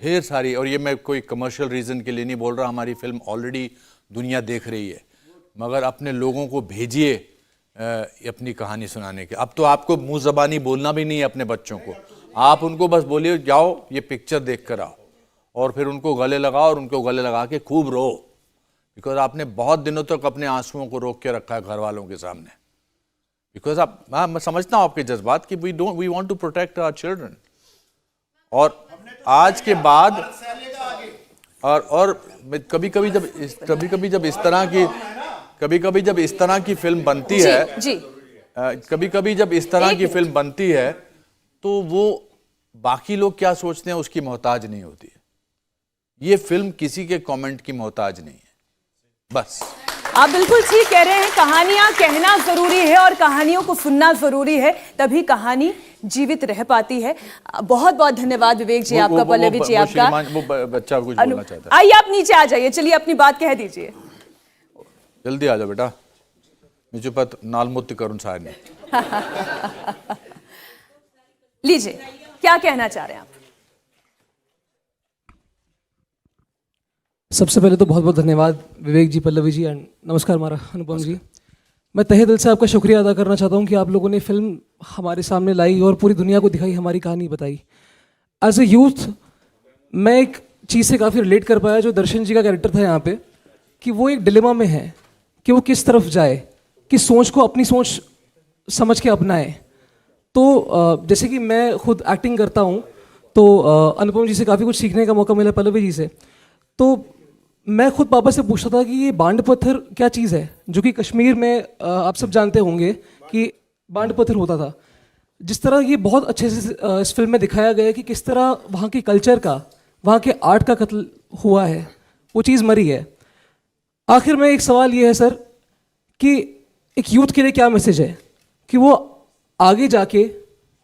ढेर सारी, और ये मैं कोई कमर्शियल रीज़न के लिए नहीं बोल रहा, हमारी फिल्म ऑलरेडी दुनिया देख रही है, मगर अपने लोगों को भेजिए अपनी कहानी सुनाने के। अब तो आपको मुंह ज़बानी बोलना भी नहीं है अपने बच्चों को, आप उनको बस बोलिए जाओ ये पिक्चर देख कर आओ, और फिर उनको गले लगाओ और उनको गले लगा के खूब रो, बिकॉज आपने बहुत दिनों तक अपने आंसुओं को रोक के रखा है घर वालों के सामने। बिकॉज आप, मैं समझता हूँ आपके जज्बात कि we want to protect our children, और आज के बाद और कभी कभी जब इस तरह की फिल्म बनती है, कभी कभी जब इस तरह की फिल्म बनती है तो वो बाकी लोग क्या सोचते हैं उसकी मोहताज नहीं होती है। ये फिल्म किसी के कमेंट की मोहताज नहीं है, बस। आप बिल्कुल ठीक कह रहे हैं, कहानियां कहना जरूरी है और कहानियों को सुनना जरूरी है, तभी कहानी जीवित रह पाती है। बहुत बहुत धन्यवाद विवेक जी आपका, पल्लवी जी आपका। वो बच्चा कुछ बोलना चाहता है। आइए आप नीचे आ जाइए, चलिए अपनी बात कह दीजिए। जल्दी आ जाओ बेटा, मुझे पता नालमुत्त करुण साहब ने। लीजिए, क्या कहना चाह रहे हैं आप? सबसे पहले तो बहुत बहुत धन्यवाद विवेक जी, पल्लवी जी, एंड नमस्कार मारा अनुपम जी। मैं तहे दिल से आपका शुक्रिया अदा करना चाहता हूं कि आप लोगों ने फिल्म हमारे सामने लाई और पूरी दुनिया को दिखाई, हमारी कहानी बताई। एज ए यूथ मैं एक चीज़ से काफ़ी रिलेट कर पाया, जो दर्शन जी का कैरेक्टर था यहाँ पे, कि वो एक डिलेमा में है कि वो किस तरफ जाए, किस सोच को अपनी सोच समझ के अपनाए। तो जैसे कि मैं खुद एक्टिंग करता हूँ, तो अनुपम जी से काफ़ी कुछ सीखने का मौका मिला, पल्लवी जी से। तो मैं खुद पापा से पूछता था कि ये बांड पत्थर क्या चीज़ है, जो कि कश्मीर में आप सब जानते होंगे कि बांड पत्थर होता था। जिस तरह ये बहुत अच्छे से इस फिल्म में दिखाया गया है कि किस तरह वहाँ के कल्चर का, वहाँ के आर्ट का कत्ल हुआ है, वो चीज़ मरी है। आखिर में एक सवाल ये है सर कि एक यूथ के लिए क्या मैसेज है कि वो आगे जाके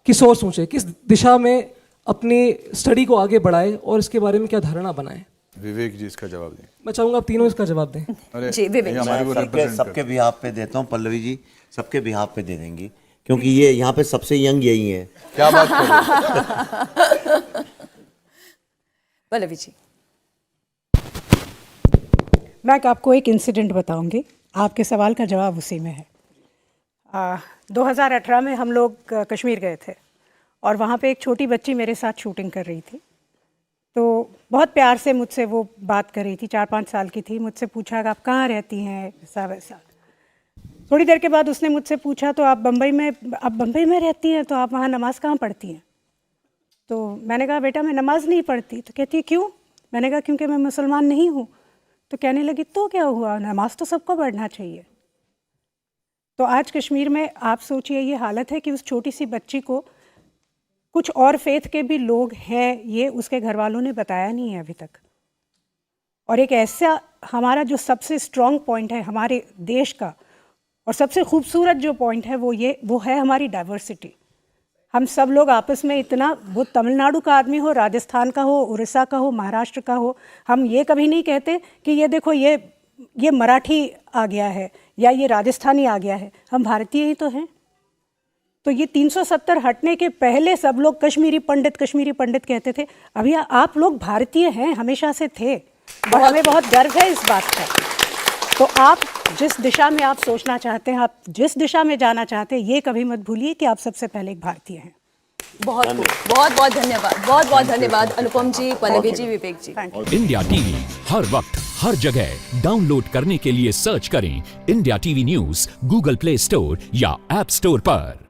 किस और सोचे, किस दिशा में अपनी स्टडी को आगे बढ़ाए और इसके बारे में क्या धारणा बनाए? विवेक जी इसका जवाब दें। मैं चाहूंगा आप तीनों इसका जवाब दें। अरे जी, विवेक जी। सबके बिहाफ पे देता हूँ, पल्लवी जी सबके बिहाफ पे दे देंगी, क्योंकि ये यहाँ पे सबसे यंग यही है। क्या बात कर रहे हैं? पल्लवी जी, मैं आपको एक इंसिडेंट बताऊंगी, आपके सवाल का जवाब उसी में है। 2018 में हम लोग कश्मीर गए थे और वहाँ पे एक छोटी बच्ची मेरे साथ शूटिंग कर रही थी। तो बहुत प्यार से मुझसे वो बात कर रही थी, 4-5 साल की थी। मुझसे पूछा कि आप कहाँ रहती हैं, ऐसा वैसा। थोड़ी देर के बाद उसने मुझसे पूछा तो आप बम्बई में रहती हैं, तो आप वहाँ नमाज़ कहाँ पढ़ती हैं? तो मैंने कहा बेटा मैं नमाज़ नहीं पढ़ती। तो कहती क्यों? मैंने कहा क्योंकि मैं मुसलमान नहीं हूँ। तो कहने लगी तो क्या हुआ, नमाज तो सबको पढ़ना चाहिए। तो आज कश्मीर में आप सोचिए ये हालत है कि उस छोटी सी बच्ची को कुछ और फेथ के भी लोग हैं, ये उसके घर वालों ने बताया नहीं है अभी तक। और एक ऐसा हमारा जो सबसे स्ट्रॉन्ग पॉइंट है हमारे देश का, और सबसे खूबसूरत जो पॉइंट है वो है हमारी डाइवर्सिटी। हम सब लोग आपस में इतना, वो तमिलनाडु का आदमी हो, राजस्थान का हो, उड़ीसा का हो, महाराष्ट्र का हो, हम ये कभी नहीं कहते कि ये देखो ये मराठी आ गया है या ये राजस्थानी आ गया है। हम भारतीय ही तो हैं। तो ये 370 हटने के पहले सब लोग कश्मीरी पंडित कहते थे। अभी आप लोग भारतीय हैं, हमेशा से थे, और हमें बहुत गर्व है इस बात का। तो आप जिस दिशा में आप सोचना चाहते हैं, आप जिस दिशा में जाना चाहते हैं, ये कभी मत भूलिए कि आप सबसे पहले एक भारतीय हैं। बहुत बहुत धन्यवाद, बहुत बहुत धन्यवाद अनुपम जी, पल्लवी जी, विवेक जी। इंडिया टीवी हर वक्त हर जगह डाउनलोड करने के लिए सर्च करें India TV news Google play store या ऐप स्टोर पर।